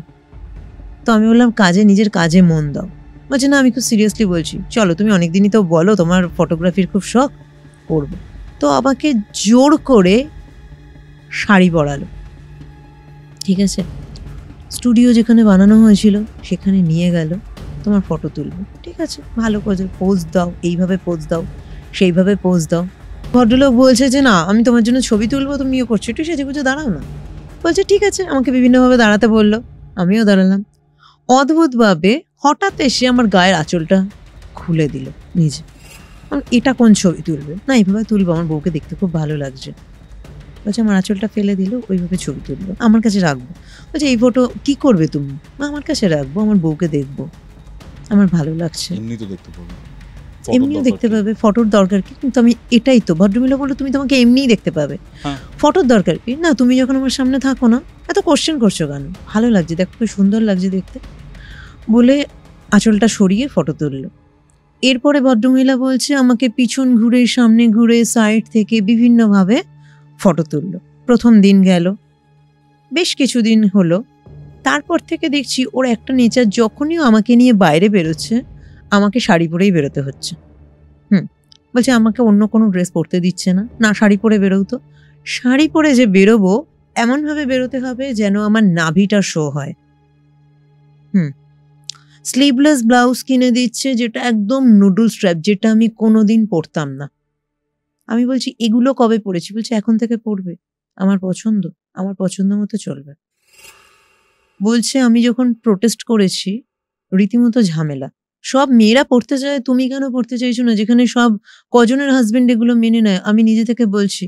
তো আমি বললাম নিজের কাজে মন দাও। বলছে না, আমি খুব সিরিয়াসলি বলছি, চলো তুমি অনেকদিনই তো বলো তোমার ফটোগ্রাফির খুব শখ, করবো। তো আমাকে জোর করে শাড়ি পরালো। ঠিক আছে, স্টুডিও যেখানে বানানো হয়েছিল সেখানে নিয়ে গেল, তোমার ফটো তুলবো। ঠিক আছে, ভালো করে পোজ দাও, এইভাবে পোজ দাও, সেইভাবে পোজ দাও। ভদ্রলোক বলছে যে না আমি তোমার জন্য ছবি তুলবো, তুমিও করছো, একটু সেজেগুজে দাঁড়াও না। বলছে ঠিক আছে, আমাকে বিভিন্নভাবে দাঁড়াতে বললো, আমিও দাঁড়ালাম। অদ্ভুতভাবে হঠাৎ এসে আমার গায়ের আঁচলটা খুলে দিল নিজে। এটা কোন ছবি তুলবে? না, এইভাবে তুলবো, আমার বউকে দেখতে খুব ভালো লাগছে। বলছে আমার আঁচলটা ফেলে দিল, ওইভাবে ছবি তুলবো, আমার কাছে রাখবো। বলছে এই ফটো কি করবে তুমি? আমার কাছে রাখবো, আমার বউকে দেখবো, আমার ভালো লাগছে। এমনিও দেখতে পাবে, ফটোর দরকার কি? কিন্তু আমি এটাই তো, ভদ্রমহিলা বললো তুমি তোমাকে এমনিই দেখতে পাবে, ফটোর দরকার কি? না, তুমি যখন আমার সামনে থাকো না, এত কোশ্চেন করছো কেন? ভালো লাগছে, দেখো খুব সুন্দর লাগছে দেখতে, বলে আঁচলটা সরিয়ে ফটো তুললো। এরপরে ভদ্রমহিলা বলছে আমাকে পিছন ঘুরে, সামনে ঘুরে, সাইড থেকে বিভিন্নভাবে ফটো তুললো। প্রথম দিন গেল, বেশ কিছুদিন হলো। তারপর থেকে দেখছি ওর একটা নেচার, যখনই আমাকে নিয়ে বাইরে বেরোচ্ছে আমাকে শাড়ি পরেই বেরোতে হচ্ছে। বলছে আমাকে অন্য কোনো ড্রেস পরতে দিচ্ছে না, না শাড়ি পরে বেরোতো। শাড়ি পরে যে বেরোবো এমনভাবে বেরোতে হবে যেন আমার নাভিটা শো হয়। স্লিভলেস ব্লাউজ কিনে দিচ্ছে, যেটা একদম নুডল স্ট্র্যাপ, যেটা আমি কোনোদিন পরতাম না। আমি বলছি এগুলো কবে পরেছি? বলছে এখন থেকে পরবে, আমার পছন্দ মতো চলবে। বলছে আমি যখন প্রোটেস্ট করেছি রীতিমতো ঝামেলা, সব মেয়েরা পড়তে চায়, তুমি কেন পড়তে চাইছো না? যেখানে সব কজনের হাজবেন্ড এগুলো মেনে নেয়, আমি নিজে থেকে বলছি।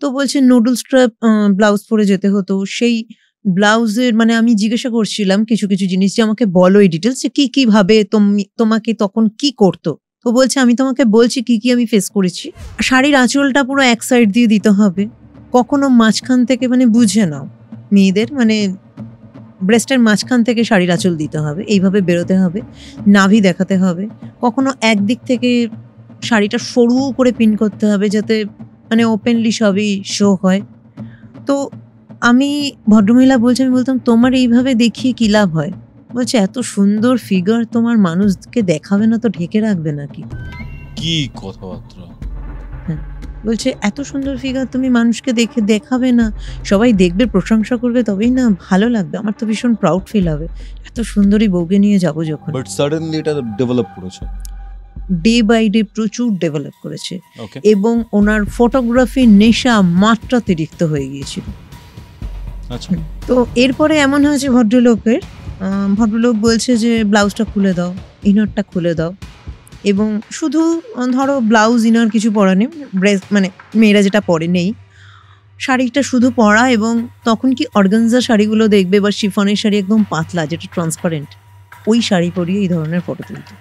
তো বলছে নুডল স্ট্র্যাপ ব্লাউজ পরে যেতে হতো। সেই ব্লাউজের আমি জিজ্ঞাসা করছিলাম কিছু কিছু জিনিস, যে আমাকে বলো এই ডিটেলস, যে কি ভাবে তোমাকে তখন কি করতো। তো বলছে আমি তোমাকে বলছি কি আমি ফেস করেছি। শাড়ির আঁচলটা পুরো এক সাইড দিয়ে দিতে হবে, কখনো মাঝখান থেকে, বুঝে নাও মেয়েদের ব্রেস্টের মাঝখান থেকে শাড়ির আঁচল দিতে হবে, এইভাবে বেরোতে হবে, নাভি দেখাতে হবে, কখনো একদিক থেকে শাড়িটা সরু করে পিন করতে হবে যাতে ওপেনলি সবই শো হয়। তো আমি ভদ্রমহিলা বলছে, আমি বলতাম তোমার এইভাবে দেখিয়ে কি লাভ হয়? বলছে এত সুন্দর ফিগার তোমার মানুষকে দেখাবে না তো ঢেকে রাখবে নাকি? কি কথাবার্তা! হ্যাঁ, বলছে এত সুন্দর ফিগার তুমি মানুষকে দেখাবে না, সবাই দেখবে, প্রশংসা করবে, তবেই না ভালো লাগবে, আমার তো ভীষণ প্রাউড ফিল হবে, এত সুন্দরী বউকে নিয়ে যাবো যখন। বাট সাডেনলি এটা ডেভেলপ করেছে, ডে বাই ডে প্রচুর ডেভেলপ করেছে, এবং ওনার ফটোগ্রাফির নেশা মাত্রাতিরিক্ত হয়ে গিয়েছিল। আচ্ছা, তো এরপরে এমন হয়েছে ভদ্রলোক বলছে যে ব্লাউজটা খুলে দাও, ইনারটা খুলে দাও, এবং শুধু ধরো ব্লাউজ ইনার কিছু পরা নেই, মানে মেয়েরা যেটা পরে নেই, শাড়িটা শুধু পরা। এবং তখন কি অর্গানজা শাড়িগুলো দেখবে বা শিফনের শাড়ি একদম পাতলা যেটা ট্রান্সপারেন্ট, ওই শাড়ি পরিয়ে এই ধরনের ফটো তুলতো।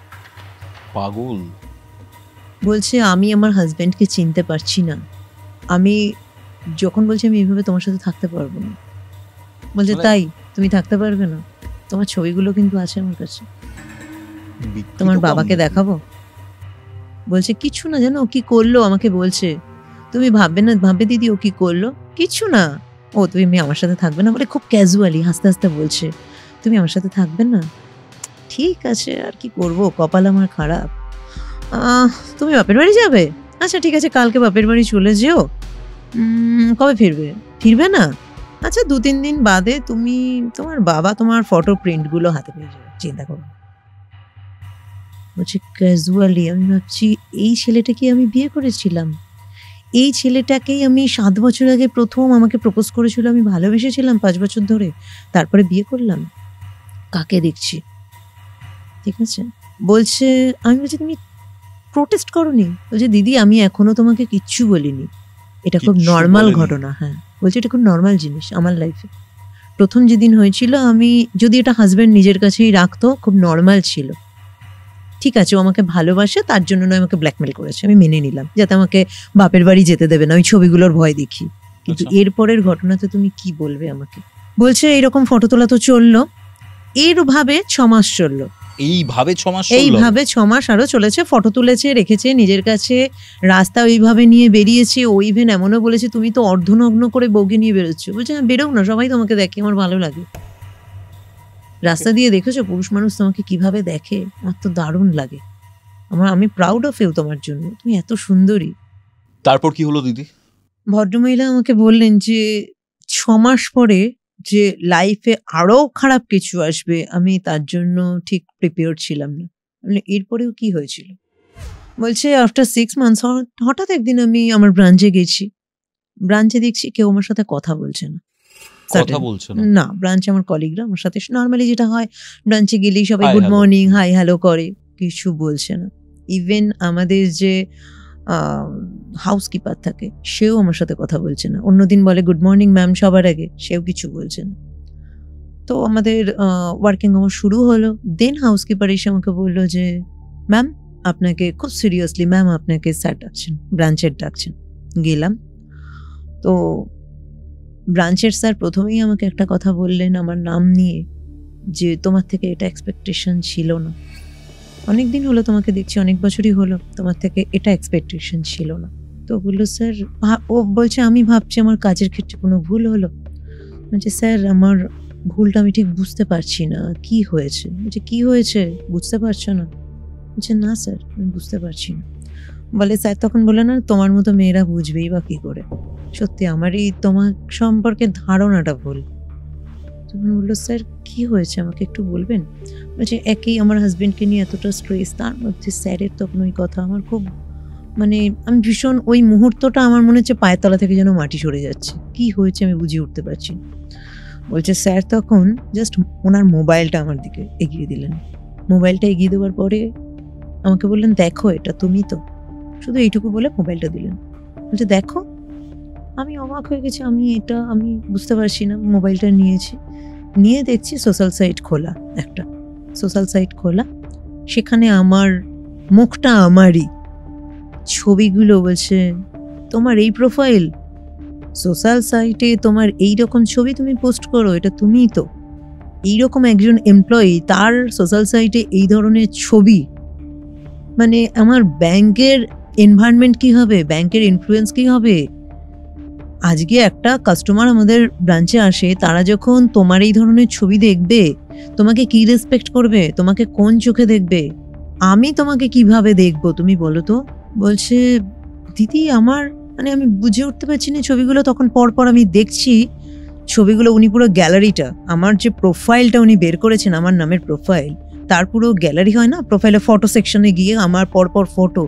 পাগল। বলছে আমি আমার হাজব্যান্ডকে চিনতে পারছি না, আমি যখন বলছি আমি এইভাবে তোমার সাথে থাকতে পারবো না। বলছে তাই তুমি থাকতে পারবে না? তোমার ছবিগুলো কিন্তু আছে আমার কাছে, তোমার বাবাকে দেখাবো। বলছে কিছু না, জানো ও কি করলো আমাকে বলছে, তুমি ভাববে দিদি ও কি করলো, কিছু না, ও তুমি আমার সাথে থাকবে না বলে খুব ক্যাজুয়ালি হাসতে হাসতে বলছে তুমি আমার সাথে থাকবে না, ঠিক আছে আর কি করবো, কপাল আমার খারাপ। তুমি বাপের বাড়ি যাবে, আচ্ছা ঠিক আছে কালকে বাপের বাড়ি চলে যেও, কবে ফিরবে না, আচ্ছা 2-3 দিন বাদে তুমি তোমার বাবা তোমার ফটো প্রিন্টগুলো হাতে পেয়ে যাবে, চিন্তা করো। বলছি ক্যাজুয়ালি আমি ভাবছি এই ছেলেটাকে আমি বিয়ে করেছিলাম, এই ছেলেটাকেই আমি 7 বছর আগে প্রথম আমাকে প্রপোজ করেছিল, আমি ভালোবেসেছিলাম 5 বছর ধরে, তারপরে বিয়ে করলাম, কাকে দেখছি। ঠিক আছে, বলছে আমি বলছি তুমি প্রোটেস্ট করোনি? বলছে দিদি আমি এখনো তোমাকে কিচ্ছু বলিনি, এটা খুব নর্মাল ঘটনা। হ্যাঁ বলছে এটা খুব নর্মাল জিনিস আমার লাইফে, প্রথম যেদিন হয়েছিল আমি যদি এটা হাজব্যান্ড নিজের কাছেই রাখতো খুব নর্মাল ছিল, ঠিক আছে ও আমাকে ভালোবাসে তার জন্য নয় আমাকে ব্ল্যাকমেল করেছে, আমি মেনে নিলাম যাতে আমাকে বাপের বাড়ি যেতে দেবে না, ওই ছবিগুলোর ভয় দেখি, কিন্তু এরপরের ঘটনাতে তুমি কি বলবে আমাকে। বলছে এইরকম ফটো তোলা তো চললো, এইভাবে 6 মাস চললো, এইভাবে 6 মাস আরো চলেছে, ফটো তুলেছে রেখেছে নিজের কাছে, রাস্তা ওইভাবে নিয়ে বেরিয়েছে, ও ইভেন এমনও বলেছে তুমি তো অর্ধনগ্ন করে বউকে নিয়ে বেরোচ্ছ। বলছে হ্যাঁ বেরোও না, সবাই তোমাকে দেখে, আমার ভালো লাগে। রাস্তা দিয়ে দেখেছো পুরুষ মানুষ তোমাকে কিভাবে দেখে, আমার তো দারুণ লাগে, আমি প্রাউড অফ ইউ তোমার জন্য, তুমি এত সুন্দরী। তারপর কি হলো দিদি? ভদ্রমহিলা আমাকে বললেন যে 6 মাস পরে যে লাইফে আরো খারাপ কিছু আসবে আমি তার জন্য ঠিক প্রিপেয়ার ছিলাম না। এরপরেও কি হয়েছিল? বলছে আফটার 6 মান্থস হঠাৎ একদিন আমি আমার ব্রাঞ্চে গেছি, ব্রাঞ্চে দেখছি কেউ আমার সাথে কথা বলছে না, না ব্রাঞ্চে আমার কলিগরা আমার সাথে নর্মালি যেটা হয় ব্রাঞ্চে গেলেই সবাই গুড মর্নিং হাই হ্যালো করে, কিছু বলছে না। ইভেন আমাদের যে হাউসকিপার থাকে সেও আমার সাথে কথা বলছে না, অন্যদিন বলে গুড মর্নিং ম্যাম সবার আগে, সেও কিছু বলছে না। তো আমাদের ওয়ার্কিং আওয়ার শুরু হলো, দেন হাউসকিপার এসে আমাকে বললো যে ম্যাম আপনাকে খুব সিরিয়াসলি ম্যাম আপনাকে স্যার ডাকছেন, ব্রাঞ্চের ডাকছেন। গেলাম, তো ব্রাঞ্চের স্যার প্রথমেই আমাকে একটা কথা বললেন আমার নাম নিয়ে, যে তোমার থেকে এটা এক্সপেকটেশন ছিল না, অনেক দিন হলো তোমাকে দেখছি, অনেক বছরই হলো, তোমার থেকে এটা এক্সপেকটেশন ছিল না। তো বললো স্যার, ও বলছে আমি ভাবছি আমার কাজের ক্ষেত্রে কোনো ভুল হলো। বলছে স্যার আমার ভুলটা আমি ঠিক বুঝতে পারছি না, কি হয়েছে? বলছে কি হয়েছে বুঝতে পারছো না? বলছে না স্যার আমি বুঝতে পারছি না। বলে স্যার তখন বলে না তোমার মতো মেয়েরা বুঝবেই বা কি করে, সত্যি আমারই তোমার সম্পর্কে ধারণাটা ভুল। তখন বললো স্যার কি হয়েছে আমাকে একটু বলবেন? বলছে একই আমার হাজবেন্ডকে নিয়ে এতটা স্ট্রেস, তার মধ্যে স্যারের তখন ওই কথা, আমার খুব আমি ভীষণ ওই মুহূর্তটা আমার মনে হচ্ছে পায়ের তলা থেকে যেন মাটি সরে যাচ্ছে, কি হয়েছে আমি বুঝিয়ে উঠতে পারছি না। বলছে স্যার তখন জাস্ট ওনার মোবাইলটা আমার দিকে এগিয়ে দিলেন, মোবাইলটা এগিয়ে দেওয়ার পরে আমাকে বললেন দেখো এটা তুমি তো, শুধু এইটুকু বলে মোবাইলটা দিলেন। বলছে দেখো, আমি অবাক হয়ে গেছি, আমি বুঝতে পারছি না। মোবাইলটা নিয়েছি, নিয়ে দেখছি সোশ্যাল সাইট খোলা, একটা সোশ্যাল সাইট খোলা, সেখানে আমার মুখটা আমারই, ছবিগুলো। বলছে তোমার এই প্রোফাইল, সোশ্যাল সাইটে তোমার এই রকম ছবি তুমি পোস্ট করো, এটা তুমিই তো? এইরকম একজন এমপ্লয়ি তার সোশ্যাল সাইটে এই ধরনের ছবি, মানে আমার ব্যাংকের এনভায়রনমেন্ট কি হবে, ব্যাংকের ইনফ্লুয়েন্স কি হবে? আজকে একটা কাস্টমার আমাদের ব্রাঞ্চে আসে, তারা যখন তোমার এই ধরনের ছবি দেখবে তোমাকে কি রেসপেক্ট করবে, তোমাকে কোন চোখে দেখবে, আমি তোমাকে কিভাবে দেখবো তুমি বলো তো? বলছে দিদি আমার আমি বুঝে উঠতে পারছি না ছবিগুলো। তখন পরপর আমি দেখছি ছবিগুলো, উনি পুরো গ্যালারিটা, আমার যে প্রোফাইলটা উনি বের করেছেন আমার নামের প্রোফাইল, তার পুরো গ্যালারি হয় না, প্রোফাইলে ফটো সেকশনে গিয়ে আমার পরপর ফটো।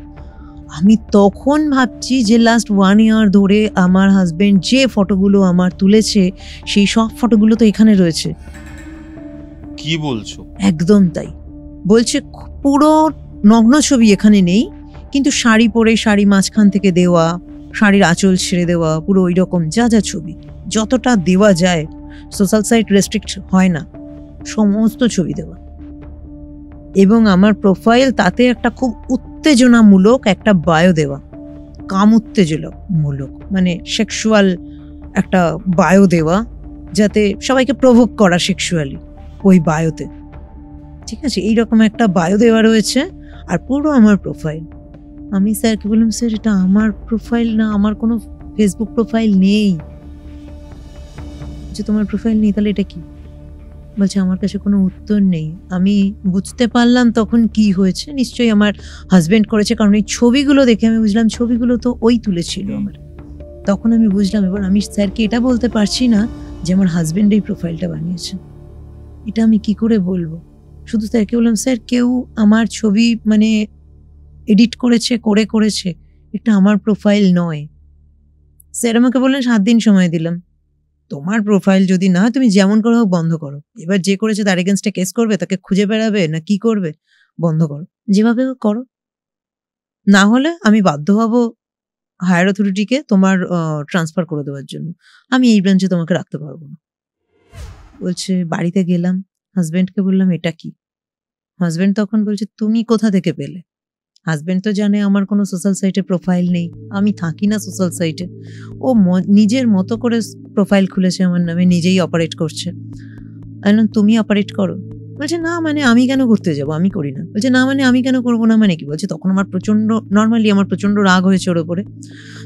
আমি তখন ভাবছি যে লাস্ট 1 ইয়ার ধরে আমার হাজবেন্ড যে ফটোগুলো আমার তুলেছে সেই সব ফটোগুলো তো এখানে রয়েছে। কি বলছো? একদম তাই। বলছে পুরো নগ্ন ছবি এখানে নেই, কিন্তু শাড়ি পরে শাড়ি মাঝখান থেকে দেওয়া, শাড়ির আঁচল ছেড়ে দেওয়া, পুরো ওই রকম যা যা ছবি যতটা দেওয়া যায়, সোশ্যাল সাইট রেস্ট্রিক্ট হয় না, সমস্ত ছবি দেওয়া। এবং আমার প্রোফাইল তাতে একটা খুব উত্তেজনামূলক একটা বায়ো দেওয়া, উত্তেজনামূলক মানে সেক্সুয়াল একটা বায়ো দেওয়া, যাতে সবাইকে প্রভোক করা সেক্সুয়ালি ওই বায়োতে। ঠিক আছে, এইরকম একটা বায়ো দেওয়া রয়েছে। আর পুরো আমার প্রোফাইল, আমি স্যারকে বললাম, স্যার এটা আমার প্রোফাইল না, আমার কোনো ফেসবুক প্রোফাইল নেই। যে তোমার প্রোফাইল নেই, তাহলে এটা কি? বলছে আমার কাছে কোনো উত্তর নেই। আমি বুঝতে পারলাম তখন কি হয়েছে, নিশ্চয়ই আমার হাজবেন্ড করেছে, কারণ এই ছবিগুলো দেখে আমি বুঝলাম ছবিগুলো তো ওই তুলেছিল আমার। তখন আমি বুঝলাম, এবার আমি স্যারকে এটা বলতে পারছি না যে আমার হাজবেন্ড এই প্রোফাইলটা বানিয়েছে, এটা আমি কি করে বলবো। শুধু স্যারকে বললাম, স্যার কেউ আমার ছবি মানে এডিট করেছে, এটা আমার প্রোফাইল নয়। স্যার আমাকে বললেন 7 দিন সময় দিলাম, তোমার প্রোফাইল যদি না তুমি যেমন করো হোক বন্ধ করো। এবার যে করেছে তার এগেনস্টে কেস করবে, তাকে খুঁজে বেড়াবে না কি করবে, বন্ধ করো, যেভাবে করো। না হলে আমি বাধ্য হব হায়ার অথরিটিকে তোমার ট্রান্সফার করে দেওয়ার জন্য, আমি এই ব্রাঞ্চে তোমাকে রাখতে পারবো না। বলছে, বাড়িতে গেলাম, হাজবেন্ডকে বললাম এটা কি। হাজবেন্ড তখন বলছে, তুমি কোথা থেকে পেলে? হাজবেন্ড তো জানে আমার কোনো সোশ্যাল সাইটে প্রোফাইল নেই, আমি থাকি না সোশ্যাল সাইটে। ও নিজের মতো করে প্রোফাইল খুলেছে আমার নামে, নিজেই অপারেট করছে। আমি তুমি অপারেট করো? বলছে না মানে আমি কেন করতে যাবো, আমি করি না। বলছে না মানে আমি কেন করবো না মানে কি? বলছে তখন আমার নর্মালি আমার প্রচন্ড রাগ হয়েছে ওর ওপরে।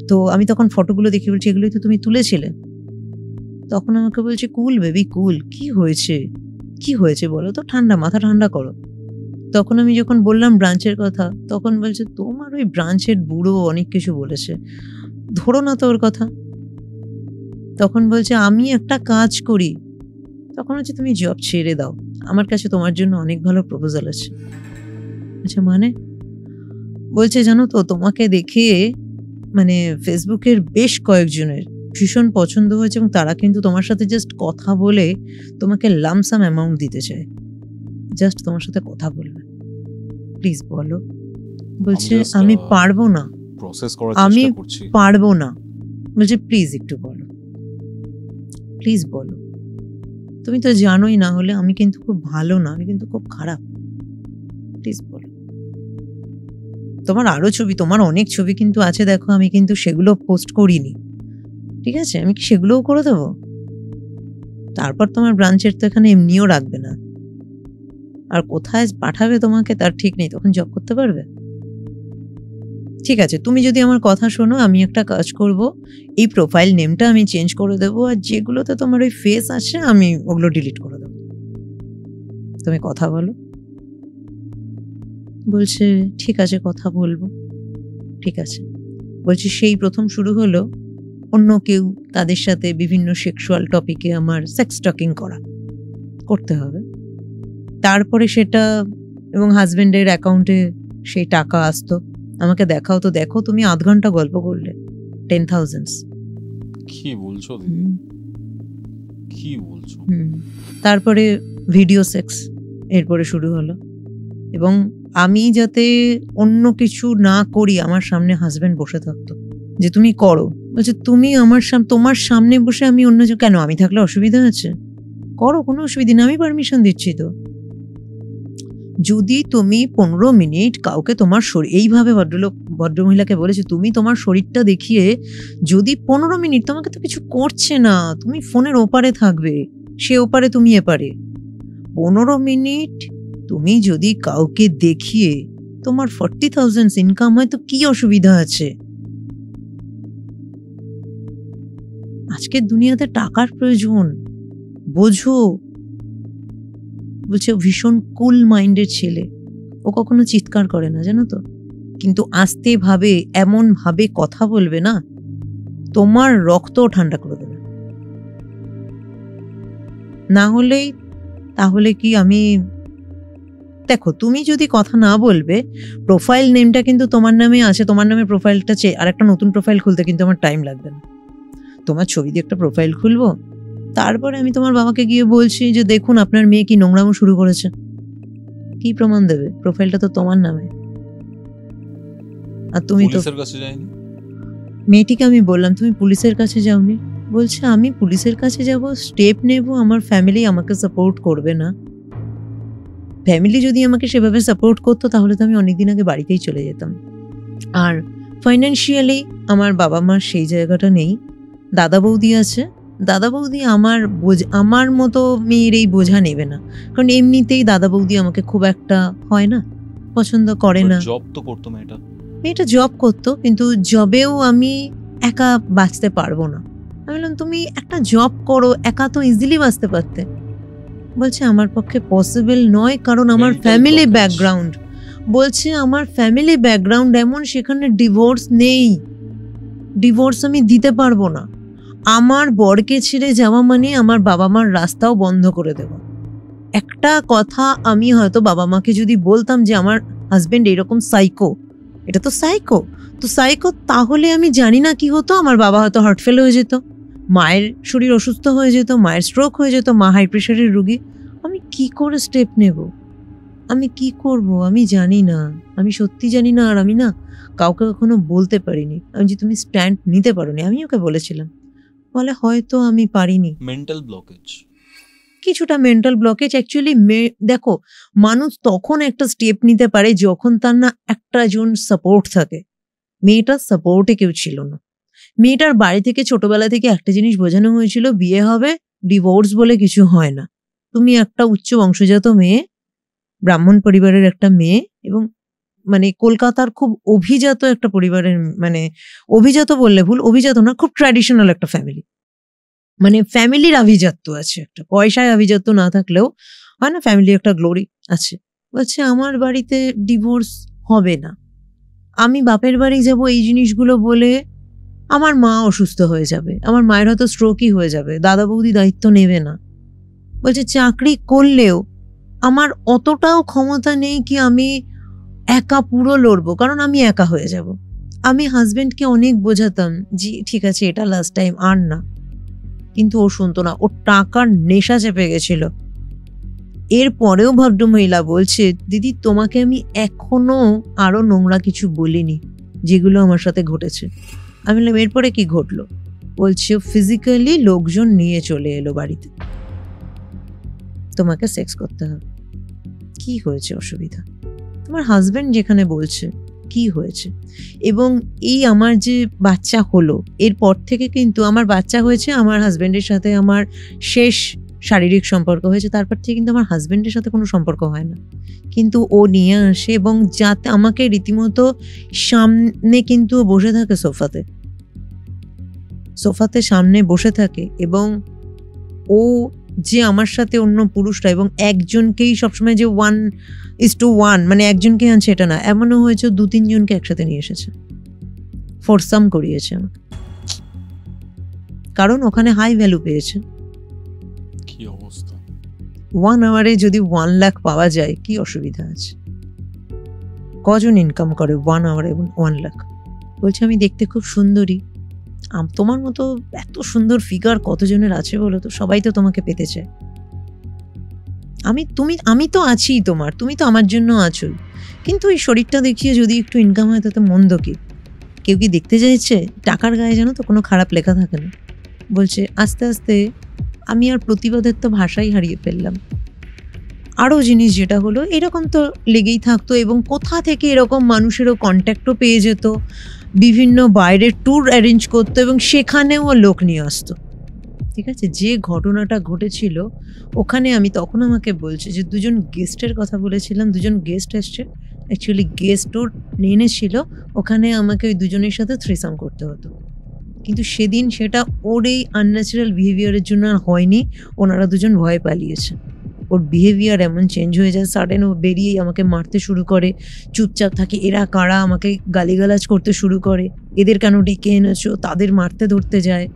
তো আমি তখন ফটোগুলো দেখে বলছি, এগুলোই তো তুমি তুলেছিলে। তখন আমাকে বলছে, কুল বেবি কুল, কি হয়েছে বলো তো, মাথা ঠান্ডা করো। তখন আমি যখন বললাম ব্রাঞ্চের কথা, তখন বলছে তোমার ওই ব্রাঞ্চের বুড়ো অনেক কিছু বলেছে, ধরো না তো ওর কথা। তখন বলছে আমি একটা কাজ করি। তখন হচ্ছে তুমি জব ছেড়ে দাও, আমার কাছে তোমার জন্য অনেক ভালো প্রপোজাল আছে। আচ্ছা মানে? বলছে জানো তো তোমাকে দেখে মানে ফেসবুকের বেশ কয়েকজনের ভীষণ পছন্দ হয়েছে, এবং তারা কিন্তু তোমার সাথে জাস্ট কথা বলে তোমাকে লামসাম অ্যামাউন্ট দিতে চায়, জাস্ট তোমার সাথে কথা বলবে, প্লিজ বলো। বলছে আমি পারবো না, আমি পারবো না। বলছে প্লিজ একটু বলো, প্লিজ বলো। তুমি তো জানোই, না হলে আমি কিন্তু খুব ভালো না, আমি কিন্তু খুব খারাপ, প্লিজ বলো। তোমার আরো ছবি, তোমার অনেক ছবি কিন্তু আছে, দেখো আমি কিন্তু সেগুলো পোস্ট করিনি, ঠিক আছে, আমি কি সেগুলোও করে দেবো? তারপর তোমার ব্রাঞ্চের তো এখানে এমনিও রাখবে না, আর কোথায় পাঠাবে তোমাকে তার ঠিক নেই, তখন জব করতে পারবে? ঠিক আছে, তুমি যদি আমার কথা শোনো, আমি একটা কাজ করব, এই প্রোফাইল নেমটা আমি চেঞ্জ করে দেবো, আর যেগুলোতে তোমার ওই ফেস আছে আমি ওগুলো ডিলিট করে দেবো, তুমি কথা বলো। বলছে ঠিক আছে, কথা বলবো, ঠিক আছে। বলছি সেই প্রথম শুরু হলো অন্য কেউ তাদের সাথে বিভিন্ন সেক্সুয়াল টপিকে আমার সেক্স টকিং করতে হবে, তারপরে সেটা এবং হাজবেন্ডের অ্যাকাউন্টে সেই টাকা আসতো, আমাকে দেখাও তো, দেখো তুমি 8 ঘন্টা গল্প করলে 10,000। কি বলছো দিদি, কি বলছো? তারপরে ভিডিও সেক্স এরপরে শুরু হলো, এবং আমি যাতে অন্য কিছু না করি, আমার সামনে হাজবেন্ড বসে থাকতো যে তুমি করো। বলছে তুমি তোমার সামনে বসে আমি অন্য কেন, আমি থাকলে অসুবিধা আছে? করো, কোনো অসুবিধা নেই, আমি পারমিশন দিচ্ছি তো। যদি তুমি 15 মিনিট কাউকে তোমার শরীর, এইভাবে ভদ্রমহিলাকে বলেছে, তুমি তোমার শরীরটা দেখিয়ে যদি 15 মিনিট, তোমাকে তো কিছু করছে না, তুমি ফোনের ওপারে থাকবে, সে ওপারে তুমি এপারে, 15 মিনিট তুমি যদি কাউকে দেখিয়ে তোমার 40,000 ইনকাম হয়, তো কি অসুবিধা আছে? আজকের দুনিয়াতে টাকার প্রয়োজন, বোঝো। বলছে ভীষণ কুল মাইন্ডের ছেলে, ও কখনো চিৎকার করে না জানো তো, কিন্তু আস্তে ভাবে এমন ভাবে কথা বলবে না, তোমার রক্তও ঠান্ডা করে দেবে। না হলেই তাহলে কি আমি, দেখো তুমি যদি কথা না বলবে, প্রোফাইল নেমটা কিন্তু তোমার নামে আছে, তোমার নামে প্রোফাইলটা আর একটা নতুন প্রোফাইল খুলতে কিন্তু আমার টাইম লাগবে না। তোমার ছবি দিয়ে একটা প্রোফাইল খুলবো, তারপরে আমি তোমার বাবাকে গিয়ে বলছি যে দেখুন আপনার মেয়ে কি নোংরামো শুরু করেছে, কি প্রমাণ দেবে? প্রোফাইলটা তো তোমার নামে, আর তুমি তো পুলিশের কাছে যায়নি? মেয়েটিকে আমি বললাম, তুমি পুলিশের কাছে যাওনি? বলছে আমি পুলিশের কাছে যাব, স্টেপ নেব, আমার ফ্যামিলি আমাকে সাপোর্ট করবে না। ফ্যামিলি যদি আমাকে সেভাবে সাপোর্ট করতো তাহলে তো আমি অনেকদিন আগে বাড়িতেই চলে যেতাম। আর ফাইন্যান্সিয়ালি আমার বাবা মার সেই জায়গাটা নেই। দাদা বৌদি আছে, দাদা বৌদি আমার মতো মেয়ের এই বোঝা নেবে না, কারণ এমনিতেই দাদা বৌদি আমাকে খুব একটা হয় না, পছন্দ করে না। জব তো করতো মেয়েটা। মেয়েটা জব করতো, কিন্তু জবেও আমি একা বাঁচতে পারবো না। আমি বললাম তুমি একটা জব করো, একা তো ইজিলি বাঁচতে পারতে। বলছে আমার পক্ষে পসিবল নয়, কারণ আমার ফ্যামিলি ব্যাকগ্রাউন্ড, বলছে আমার ফ্যামিলি ব্যাকগ্রাউন্ড এমন, সেখানে ডিভোর্স নেই, ডিভোর্স আমি দিতে পারবো না। আমার বরকে ছেড়ে যাওয়া মানে আমার বাবা মার রাস্তাও বন্ধ করে দেওয়া। একটা কথা আমি হয়তো বাবা মাকে যদি বলতাম যে আমার হাজবেন্ড এরকম সাইকো, এটা তো সাইকো, তো সাইকো, তাহলে আমি জানি না কি হতো, আমার বাবা হয়তো হার্টফেল হয়ে যেত, মায়ের শরীর অসুস্থ হয়ে যেত, মায়ের স্ট্রোক হয়ে যেত, মা হাই প্রেশারের রুগী। আমি কি করে স্টেপ নেব, আমি কি করব, আমি জানি না, আমি সত্যি জানি না। আর আমি না কাউকে কখনো বলতে পারিনি আমি যে তুমি স্ট্যান্ড নিতে পারোনি, আমি ওকে বলেছিলাম, বলে হয়তো আমি পারিনি। মেন্টাল ব্লকেজ, কিছুটা মেন্টাল ব্লকেজ। অ্যাকচুয়ালি দেখো, মানুষ তখন একটা স্টেপ নিতে পারে যখন তার না একটা জন সাপোর্ট থাকে। মেয়েটার সাপোর্টে কেউ ছিল না। মেয়েটার বাড়ি থেকে ছোটবেলা থেকে একটা জিনিস বোঝানো হয়েছিল, বিয়ে হবে, ডিভোর্স বলে কিছু হয় না। তুমি একটা উচ্চ বংশজাত মেয়ে, ব্রাহ্মণ পরিবারের একটা মেয়ে, এবং মানে কলকাতার খুব অভিজাত একটা পরিবারের, মানে অভিজাত বললে ভুল, অভিজাত না, খুব ট্র্যাডিশনাল একটা ফ্যামিলি, মানে ফ্যামিলির আভিজাত্য আছে একটা, পয়সায় আভিজাত্য না থাকলেও হয় না, ফ্যামিলির একটা গ্লোরি আছে। বলছে আমার বাড়িতে ডিভোর্স হবে না, আমি বাপের বাড়ি যাব, এই জিনিসগুলো বলে আমার মা অসুস্থ হয়ে যাবে, আমার মায়ের হয়তো স্ট্রোকই হয়ে যাবে, দাদা বৌদি দায়িত্ব নেবে না। বলছে চাকরি করলেও আমার অতটাও ক্ষমতা নেই কি আমি একা পুরো লড়বো, কারণ আমি একা হয়ে যাব। আমি হাজবেন্ডকে অনেক বোঝাতাম, জি ঠিক আছে এটা লাস্ট টাইম, আর না, কিন্তু ও শুনতো না, ওর টাকার নেশা চেপে গেছিল। এরপরেও ভদ্রমহিলা বলছে, দিদি তোমাকে আমি এখনো আরো নোংরা কিছু বলিনি যেগুলো আমার সাথে ঘটেছে। আমি বললাম এরপরে কি ঘটলো? বলছে ফিজিক্যালি লোকজন নিয়ে চলে এলো বাড়িতে, তোমাকে সেক্স করতে হবে। কি হয়েছে অসুবিধা? তোমার হাজবেন্ড যেখানে বলছে কি হয়েছে? এবং এই আমার যে বাচ্চা হলো, এরপর থেকে কিন্তু আমার বাচ্চা হয়েছে, আমার হাজবেন্ডের সাথে আমার শেষ শারীরিক সম্পর্ক হয়েছে, তারপর থেকে কিন্তু আমার হাজবেন্ডের সাথে কোনো সম্পর্ক হয় না। কিন্তু ও নিয়ে আসে এবং যাতে আমাকে রীতিমতো সামনে কিন্তু বসে থাকে সোফাতে সামনে বসে থাকে, এবং ও যে আমার সাথে অন্য পুরুষরা, এবং একজনকেই সবসময় যে 1:1 মানে একজনকে আনছে এটা না, এমনও হয়েছে 2-3 জনকে একসাথে নিয়ে এসেছে, ফোরসাম করিয়েছে আমাকে, কারণ ওখানে হাই ভ্যালু পেয়েছে। কি অবস্থা! 1 আওয়ারে যদি 1 লাখ পাওয়া যায় কি অসুবিধা আছে? কজন ইনকাম করে 1 আওয়ারে 1 লাখ? বলছে আমি দেখতে খুব সুন্দরী, তোমার মতো এত সুন্দর ফিগার কতজনের আছে বলো তো, সবাই তো তোমাকে পেতে চায়। আমি তো আছি তোমার, তুমি তো আমার জন্য আছোই, কিন্তু এই শরীরটা দেখিয়ে যদি একটু ইনকাম হয় তাতে মন্দ কি? কেউ কি দেখতে চাইছে? টাকার গায়ে জানো তো কোনো খারাপ লেখা থাকে না। বলছে আস্তে আস্তে আমি আর প্রতিবাদের তো ভাষাই হারিয়ে ফেললাম। আরও জিনিস যেটা হলো, এরকম তো লেগেই থাকতো, এবং কোথা থেকে এরকম মানুষেরও কন্ট্যাক্টও পেয়ে যেত, বিভিন্ন বাইরের ট্যুর অ্যারেঞ্জ করতো, এবং সেখানেও লোক নিয়ে আসতো। ঠিক আছে, যে ঘটনাটা ঘটেছিল ওখানে আমি তখন আমাকে বলছে যে 2জন গেস্টের কথা বলেছিলাম, 2জন গেস্ট এসছে, অ্যাকচুয়ালি গেস্টও এনেছিল, ওখানে আমাকে ওই 2জনের সাথে থ্রিসাম করতে হতো, কিন্তু সেদিন সেটা ওর এই আনন্যাচারাল বিহেভিয়ারের জন্য আর হয়নি, ওনারা 2জন ভয় পালিয়েছে। ওর বিহেভিয়ার এমন চেঞ্জ হয়ে যায়, সাডেন ও বেরিয়েই আমাকে মারতে শুরু করে, চুপচাপ থাকে, এরা কারা, আমাকে গালিগালাজ করতে শুরু করে, এদের কেন ডেকে এনেছো, তাদের মারতে ধরতে যায়,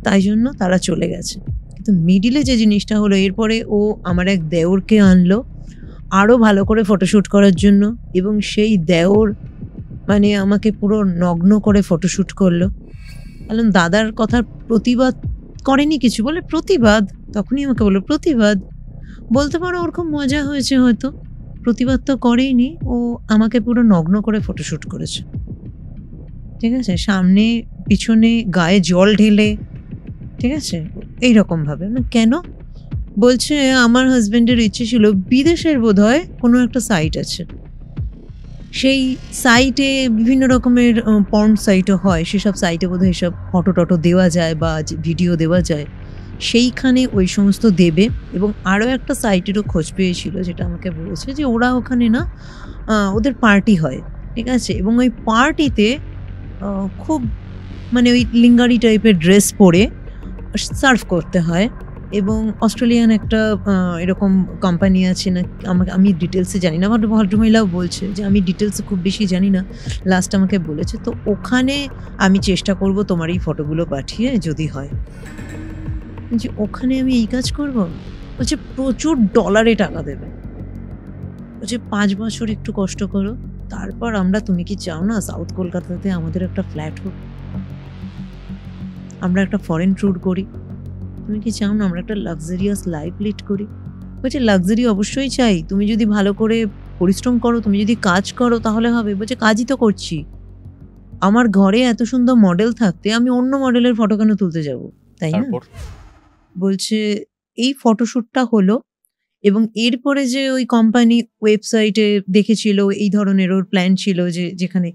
তাই জন্য তারা চলে গেছে। কিন্তু মিডিলে যে জিনিসটা হলো, এরপরে ও আমার এক দেওরকে আনলো আরও ভালো করে ফটোশ্যুট করার জন্য, এবং সেই দেওর মানে আমাকে পুরো নগ্ন করে ফটোশ্যুট করলো। বললাম দাদার কথার প্রতিবাদ করেনি কিছু, বলে প্রতিবাদ, তখনই আমাকে বললো প্রতিবাদ, বলতে পারো ওর খুব মজা হয়েছে হয়তো, প্রতিবাদ তো করেইনি, ও আমাকে পুরো নগ্ন করে ফটোশ্যুট করেছে। ঠিক আছে, সামনে পিছনে গায়ে জল ঢেলে, ঠিক আছে, এইরকমভাবে। কেন? বলছে আমার হাজব্যান্ডের ইচ্ছে ছিল বিদেশের বোধহয় কোনো একটা সাইট আছে, সেই সাইটে বিভিন্ন রকমের পর্ন সাইটও হয়, সেসব সাইটে বোধহয় এসব ফটো টটো দেওয়া যায় বা ভিডিও দেওয়া যায়, সেইখানে ওই সমস্ত দেবে। এবং আরও একটা সাইটেরও খোঁজ পেয়েছিল, যেটা আমাকে বলেছে যে ওরা ওখানে না ওদের পার্টি হয়, ঠিক আছে, এবং ওই পার্টিতে খুব মানে ওই লিঙ্গারি টাইপের ড্রেস পরে সার্ভ করতে হয়। এবং অস্ট্রেলিয়ান একটা এরকম কোম্পানি আছে না, আমি ডিটেলসে জানি না, আমার ভদ্রমহিলাও বলছে যে আমি ডিটেলসে খুব বেশি জানি না, লাস্ট আমাকে বলেছে। তো ওখানে আমি চেষ্টা করব তোমার এই ফটোগুলো পাঠিয়ে, যদি হয়। যে ওখানে আমি এই কাজ করব? বলছে প্রচুর ডলারে টাকা দেবে, বলছে 5 বছর একটু কষ্ট করো, তারপর আমরা, তুমি কি চাও না সাউথ কলকাতাতে আমাদের একটা ফ্ল্যাট হোক, আমরা একটা ফরেন ট্যুর করি, তুমি কি চাও না আমরা একটা লাক্সারিয়াস লাইফ লিড করি? বলছে লাক্সারি অবশ্যই চাই, তুমি যদি ভালো করে পরিশ্রম করো, তুমি যদি কাজ করো তাহলে হবে। বলছে কাজই তো করছি, আমার ঘরে এত সুন্দর মডেল থাকতে আমি অন্য মডেলের ফটো কেন তুলতে যাব, তাই না? বলছে এই ফটোশ্যুটটা হলো, এবং এরপরে যে ওই কোম্পানি ওয়েবসাইটে দেখেছিল এই ধরনের ওর প্ল্যান ছিল, যে যেখানে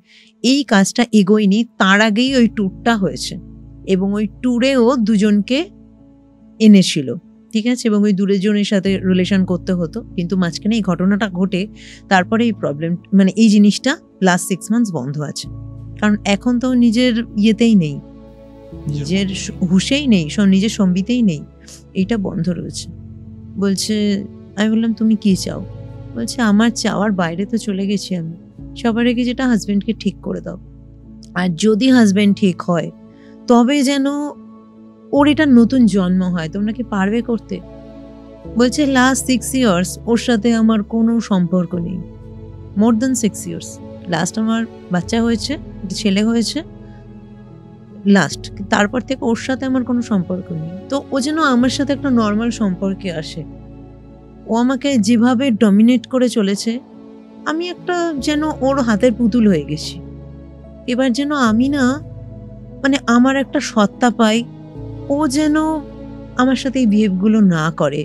এই কাজটা এগোয়নি, তার আগেই ওই ট্যুরটা হয়েছে, এবং ওই ট্যুরেও দুজনকে এনেছিল, ঠিক আছে, এবং ওই দুজনের সাথে রিলেশন করতে হতো, কিন্তু মাঝখানে এই ঘটনাটা ঘটে, তারপরে এই প্রবলেম, মানে এই জিনিসটা লাস্ট 6 মান্থস বন্ধ আছে, কারণ এখন তো নিজের ইয়েতেই নেই, নিজের হুশেই নেই, নিজের সম্বিতেই নেই, এইটা বন্ধ রয়েছে। বলছে, আমি বললাম তুমি কি চাও? বলছে আমার চাওয়ার বাইরে তো চলে গেছি আমি, সবার আগে যেটা হাজব্যান্ডকে ঠিক করে দাও, আর যদি হাজব্যান্ড ঠিক হয় তবে যেন ওর এটা নতুন জন্ম হয়, তোমরা কি পারবে করতে? বলছে লাস্ট 6 ইয়ার্স ওর সাথে আমার কোনো সম্পর্ক নেই, মোর দ্যান 6 ইয়ার্স। লাস্ট আমার বাচ্চা হয়েছে, ছেলে হয়েছে লাস্ট, তারপর থেকে ওর সাথে আমার কোনো সম্পর্ক নেই। তো ও যেন আমার সাথে একটা নর্মাল সম্পর্কে আসে, ও আমাকে যেভাবে ডমিনেট করে চলেছে, আমি একটা যেন ওর হাতের পুতুল হয়ে গেছি। এবার যেন আমি না, মানে আমার একটা সত্তা পাই, ও যেন আমার সাথে এই বিহেভগুলো না করে,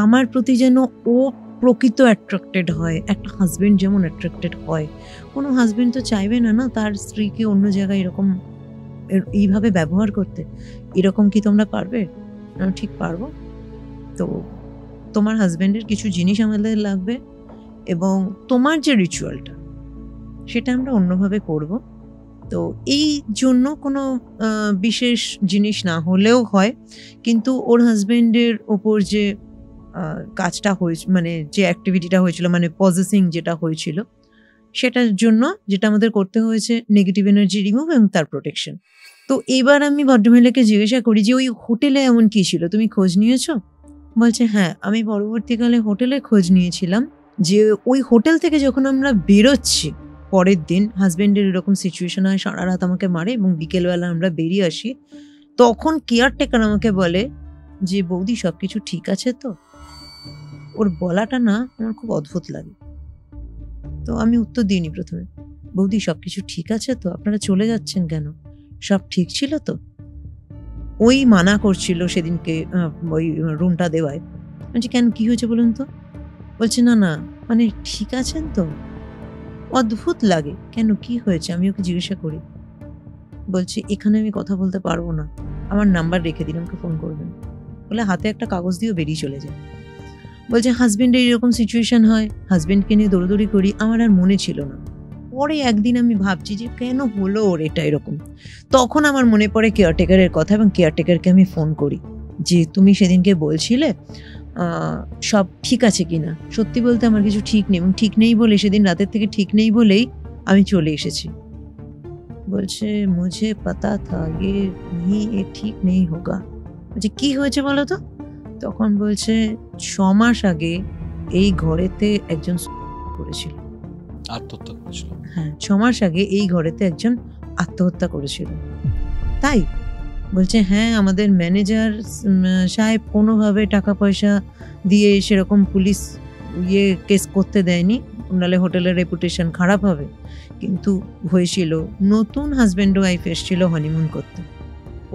আমার প্রতি যেন ও প্রকৃত অ্যাট্রাক্টেড হয়, একটা হাজবেন্ড যেমন অ্যাট্রাক্টেড হয়। কোনো হাজবেন্ড তো চাইবে না না তার স্ত্রীকে অন্য জায়গায় এরকম এইভাবে ব্যবহার করতে। এরকম কি তোমরা পারবে? ঠিক পারবো। তো তোমার হাজবেন্ডের কিছু জিনিস আমাদের লাগবে, এবং তোমার যে রিচুয়ালটা সেটা আমরা অন্যভাবে করব। তো এই জন্য কোনো বিশেষ জিনিস না হলেও হয়, কিন্তু ওর হাজবেন্ডের ওপর যে কাজটা হয়েছে, মানে যে অ্যাক্টিভিটিটা হয়েছিল, মানে পজেসিং যেটা হয়েছিল, সেটার জন্য যেটা আমাদের করতে হয়েছে নেগেটিভ এনার্জি রিমুভ এবং তার প্রোটেকশন। তো এবার আমি ভদ্রমহিলাকে জিজ্ঞাসা করি যে ওই হোটেলে এমন কি ছিল, তুমি খোঁজ নিয়েছো? বলছে হ্যাঁ, আমি পরবর্তীকালে হোটেলে খোঁজ নিয়েছিলাম, যে ওই হোটেল থেকে যখন আমরা বেরোচ্ছি পরের দিন, হাজব্যান্ডের এরকম সিচুয়েশন হয়, সারা রাত আমাকে মারে এবং বিকেলবেলা আমরা বেরিয়ে আসি, তখন কেয়ারটেকার আমাকে বলে যে বৌদি সব কিছু ঠিক আছে তো? ওর বলাটা না আমার খুব অদ্ভুত লাগে। তো আমি উত্তর দিইনি প্রথমে, বৌদি সব কিছু ঠিক আছে তো, আপনারা চলে যাচ্ছেন কেন, সব ঠিক ছিল তো? ওই মানা করছিল সেদিনকে ওই রুমটা দেওয়ায়। বলছি কেন, কি হয়েছে বলুন তো? বলছে না না, মানে ঠিক আছেন তো? অদ্ভুত লাগে, কেন কি হয়েছে? আমি ওকে জিজ্ঞাসা করি, বলছে এখানে আমি কথা বলতে পারবো না, আমার নাম্বার রেখে দিন, আমাকে ফোন করবেন, বলে হাতে একটা কাগজ দিয়েও বেরিয়ে চলে যায়। বলছে হাজবেন্ডের এরকম সিচুয়েশন হয়, হাজবেন্ডকে নিয়ে দৌড়দৌড়ি করি, আমার আর মনে ছিল না। পরে একদিন আমি ভাবছি যে কেন হলো ওর এটা এরকম, তখন আমার মনে পড়ে কেয়ারটেকারের কথা, এবং কেয়ারটেকারকে আমি ফোন করি যে তুমি সেদিনকে বলছিলে সব ঠিক আছে কিনা। সত্যি বলতে আমার কিছু ঠিক নেই, এবং ঠিক নেই বলে সেদিন রাতের থেকে ঠিক নেই বলেই আমি চলে এসেছি। বলছে মুঝে পাতা থা এ ঠিক নেই হোগা। বলছে কি হয়েছে বলো তো? তখন বলছে 6 মাস আগে এই ঘরেতে একজন করেছিল, আত্মহত্যা করেছিল। হ্যাঁ, 6 মাস আগে এই ঘরেতে একজন আত্মহত্যা করেছিল। তাই? বলছে হ্যাঁ, আমাদের ম্যানেজার সাহেব কোনোভাবে টাকা পয়সা দিয়ে সেরকম পুলিশ কেস করতে দেয়নি, নাহলে হোটেলের রেপুটেশন খারাপ হবে। কিন্তু হয়েছিল নতুন হাজব্যান্ড ওয়াইফ এসেছিল হানিমুন করতে,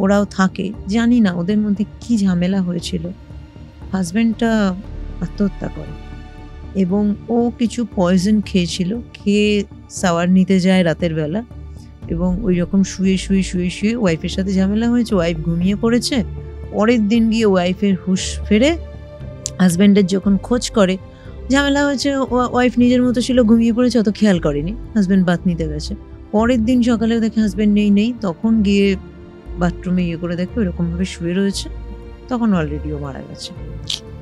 ওরাও থাকে, জানি না ওদের মধ্যে কি ঝামেলা হয়েছিল, হাজব্যান্ডটা আত্মহত্যা করে এবং ও কিছু পয়জন খেয়েছিল, খেয়ে শাওয়ার নিতে যায় রাতের বেলা এবং ওই রকম শুয়ে ওয়াইফের সাথে ঝামেলা হয়েছে, ওয়াইফ ঘুমিয়ে পড়েছে। পরের দিন গিয়ে ওয়াইফের হুঁশ ফেরে হাজব্যান্ডের যখন খোঁজ করে, ঝামেলা হয়েছে, ওয়াইফ নিজের মতো ছিল, ঘুমিয়ে পড়েছে, অত খেয়াল করেনি, হাজব্যান্ড বাথ নিতে গেছে। পরের দিন সকালেও দেখে হাজব্যান্ড নেই, তখন গিয়ে বাথরুমে করে দেখে ওইরকমভাবে শুয়ে রয়েছে, তখন অলরেডি ও মারা গেছে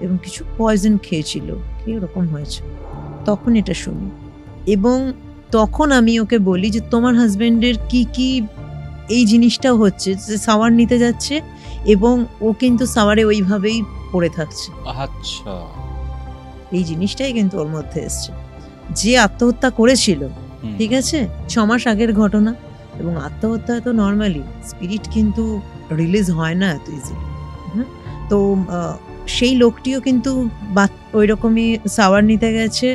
এবং কিছু পয়জন খেয়েছিল, খেয়ে ওরকম হয়েছে। তখন এটা শুনি এবং তখন আমি ওকে বলি যে তোমার হাজব্যান্ডের কি এই জিনিসটাও হচ্ছে, যে শাওয়ার নিতে যাচ্ছে এবং ও কিন্তু শাওয়ারে ওইভাবেই পড়ে থাকছে। আচ্ছা, এই জিনিসটাই কিন্তু ওর মধ্যে এসছে। যে আত্মহত্যা করেছিল, ঠিক আছে, 6 মাস আগের ঘটনা, এবং আত্মহত্যা তো নর্মালি স্পিরিট কিন্তু রিলিজ হয় না এত ইজিলি। তো সেই লোকটিও কিন্তু ওই রকমই শাওয়ার নিতে গেছে,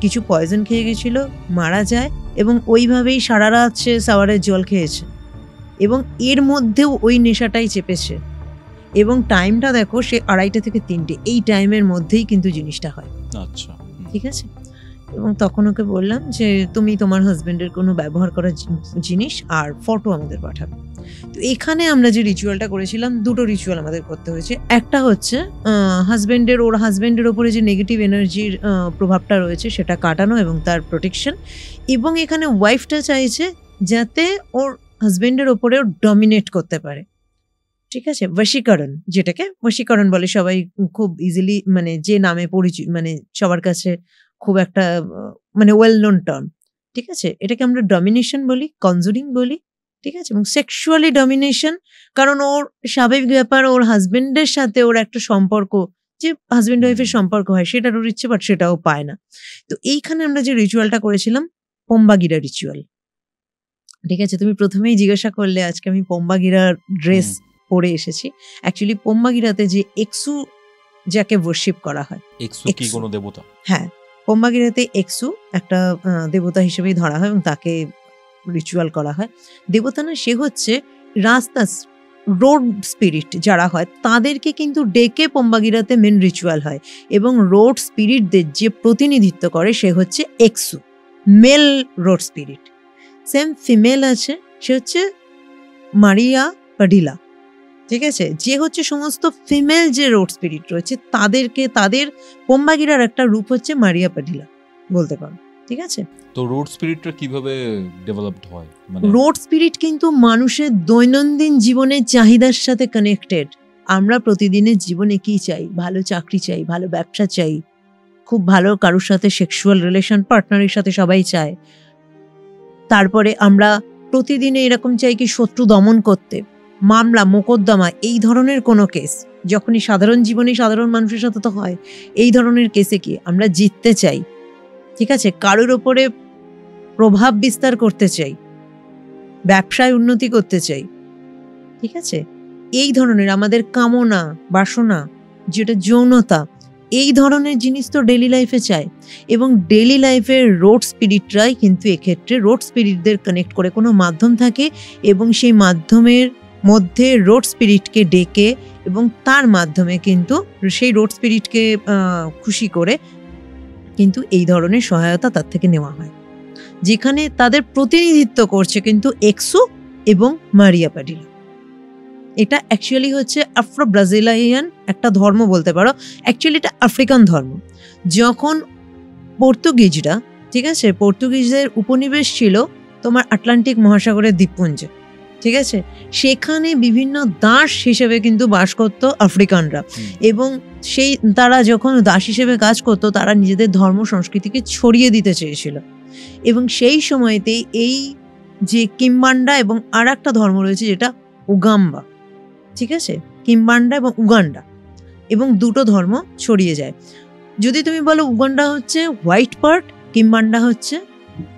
কিছু পয়জন খেয়ে গেছিল, মারা যায় এবং ওইভাবেই সারা রাত সে শাওয়ারের জল খেয়েছে এবং এর মধ্যেও ওই নেশাটাই চেপেছে এবং টাইমটা দেখো, সে 2:30 থেকে 3টে, এই টাইমের মধ্যেই কিন্তু জিনিসটা হয়। আচ্ছা, ঠিক আছে। এবং তখন ওকে বললাম যে তুমি তোমার হাজবেন্ডের কোনো ব্যবহার করা জিনিস আর ফটো আমাদের পাঠাবে। তো এখানে আমরা যে রিচুয়ালটা করেছিলাম, দুটো রিচুয়াল আমাদের করতে হয়েছে। একটা হচ্ছে ওর হাজবেন্ডের ওপরে যে নেগেটিভ এনার্জির প্রভাবটা রয়েছে সেটা কাটানো এবং তার প্রোটেকশন, এবং এখানে ওয়াইফটা চাইছে যাতে ওর হাজবেন্ডের ওপরে ডমিনেট করতে পারে। ঠিক আছে, বশীকরণ, যেটাকে বশীকরণ বলে সবাই খুব ইজিলি, মানে যে নামে পরিচিত, মানে সবার কাছে খুব একটা মানে ওয়েল নোন টার্ম। ঠিক আছে, এটাকে আমরা ডমিনেশন বলি, কনজুরিং বলি। ঠিক আছে, এবং সেক্সুয়ালি ডমিনেশন, কারণ ওর স্বাভাবিক ব্যাপার, ওর হাজবেন্ডের সাথে ওর একটা সম্পর্ক, যে হাজবেন্ড ওয়াইফের সম্পর্ক হয়, সেটার ওর ইচ্ছে, বাট সেটাও পায় না। তো এইখানে আমরা যে রিচুয়ালটা করেছিলাম, পম্বাগিরা রিচুয়াল। ঠিক আছে, তুমি প্রথমেই জিজ্ঞাসা করলে আজকে আমি পম্বাগিরার ড্রেস পরে এসেছি। অ্যাকচুয়ালি পম্বাগিরাতে যে এক্সু যাকে ওয়ার্শিপ করা হয়, এক্সু কি কোনো দেবতা? হ্যাঁ, পম্বাগিরাতে এক্সু একটা দেবতা হিসেবেই ধরা হয় এবং তাকে রিচুয়াল করা হয়। দেবতা না, সে হচ্ছে রাস্তা রোড স্পিরিট যারা হয় তাদেরকে কিন্তু ডেকে পম্বাগিরাতে মেন রিচুয়াল হয় এবং রোড স্পিরিটদের যে প্রতিনিধিত্ব করে সে হচ্ছে Exu, male road spirit. Same female আছে, সে হচ্ছে মারিয়া পাডিলা। ঠিক আছে, যে হচ্ছে সমস্ত ফিমেল যে রোড স্পিরিট রয়েছে তাদেরকে, তাদের পম্বাগিরার একটা রূপ হচ্ছে মারিয়া পাডিলা বলতে পারো। ঠিক আছে, তো রোড স্পিরিটটা কিভাবে ডেভেলপড হয়? রোড স্পিরিট কিন্তু মানুষের দৈনন্দিন জীবনের চাহিদার সাথে কানেক্টেড। আমরা প্রতিদিনের জীবনে কি চাই? ভালো চাকরি চাই, ভালো ব্যবসা চাই, খুব ভালো কারোর সাথে সেক্সুয়াল রিলেশন পার্টনারের সাথে সবাই চায়। তারপরে আমরা প্রতিদিনে এরকম চাই কি শত্রু দমন করতে, মামলা মোকদ্দমা, এই ধরনের কোনো কেস যখনই সাধারণ জীবনে সাধারণ মানুষের সাথে তো হয়, এই ধরনের কেসে কি আমরা জিততে চাই। ঠিক আছে, কারোর ওপরে প্রভাব বিস্তার করতে চাই, ব্যবসায় উন্নতি করতে চাই। ঠিক আছে, এই ধরনের আমাদের কামনা বাসনা, যেটা যৌনতা, এই ধরনের জিনিস তো ডেলি লাইফে চাই এবং ডেলি লাইফের রোড স্পিরিটরাই কিন্তু এক্ষেত্রে রোড স্পিরিটদের কানেক্ট করে কোনো মাধ্যম থাকে এবং সেই মাধ্যমের মধ্যে রোড স্পিরিটকে ডেকে এবং তার মাধ্যমে কিন্তু সেই রোড স্পিরিটকে খুশি করে কিন্তু এই ধরনের সহায়তা তার থেকে নেওয়া হয়, যেখানে তাদের প্রতিনিধিত্ব করছে কিন্তু এক্সু এবং মারিয়া পাডিলা। এটা অ্যাকচুয়ালি হচ্ছে আফ্রো ব্রাজিলিয়ান একটা ধর্ম বলতে পারো, অ্যাকচুয়ালি এটা আফ্রিকান ধর্ম। যখন পর্তুগিজরা, ঠিক আছে, পর্তুগিজদের উপনিবেশ ছিল তোমার আটলান্টিক মহাসাগরের দ্বীপপুঞ্জে। ঠিক আছে, সেখানে বিভিন্ন দাস হিসেবে কিন্তু বাস করতো আফ্রিকানরা এবং সেই তারা যখন দাস হিসেবে কাজ করতো তারা নিজেদের ধর্ম সংস্কৃতিকে ছড়িয়ে দিতে চেয়েছিল এবং সেই সময়তেই এই যে কিম্বান্ডা এবং আর একটা ধর্ম রয়েছে যেটা উগাম্বা, ঠিক আছে, কিম্বান্ডা এবং উগান্ডা, এবং দুটো ধর্ম ছড়িয়ে যায়। যদি তুমি বলো উগান্ডা হচ্ছে হোয়াইট পার্ট, কিম্বান্ডা হচ্ছে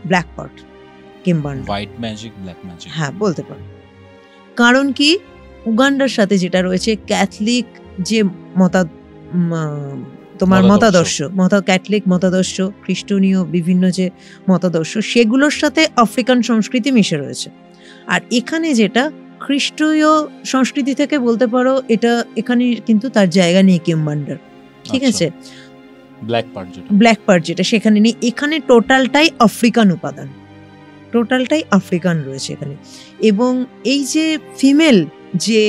black part. Quimbanda white magic, black magic, হ্যাঁ বলতে পারো। কারণ কি, উগান্ডার সাথে যেটা রয়েছে ক্যাথলিক যে তোমার মতাদর্শ। ক্যাথলিক মতাদর্শ, খ্রিস্টনীয় বিভিন্ন যে মতাদর্শ, সেগুলোর সাথে আফ্রিকান সংস্কৃতি মিশে রয়েছে। আর এখানে যেটা খ্রিস্টীয় সংস্কৃতি থেকে বলতে পারো, এটা এখানে কিন্তু তার জায়গা নেই কিমবান্ডার, ঠিক আচ্ছা। আছে? ব্ল্যাক পার্ট যেটা সেখানে নেই, এখানে টোটালটাই আফ্রিকান উপাদান, টোটালটাই আফ্রিকান রয়েছে এখানে। এবং এই যে ফিমেল যে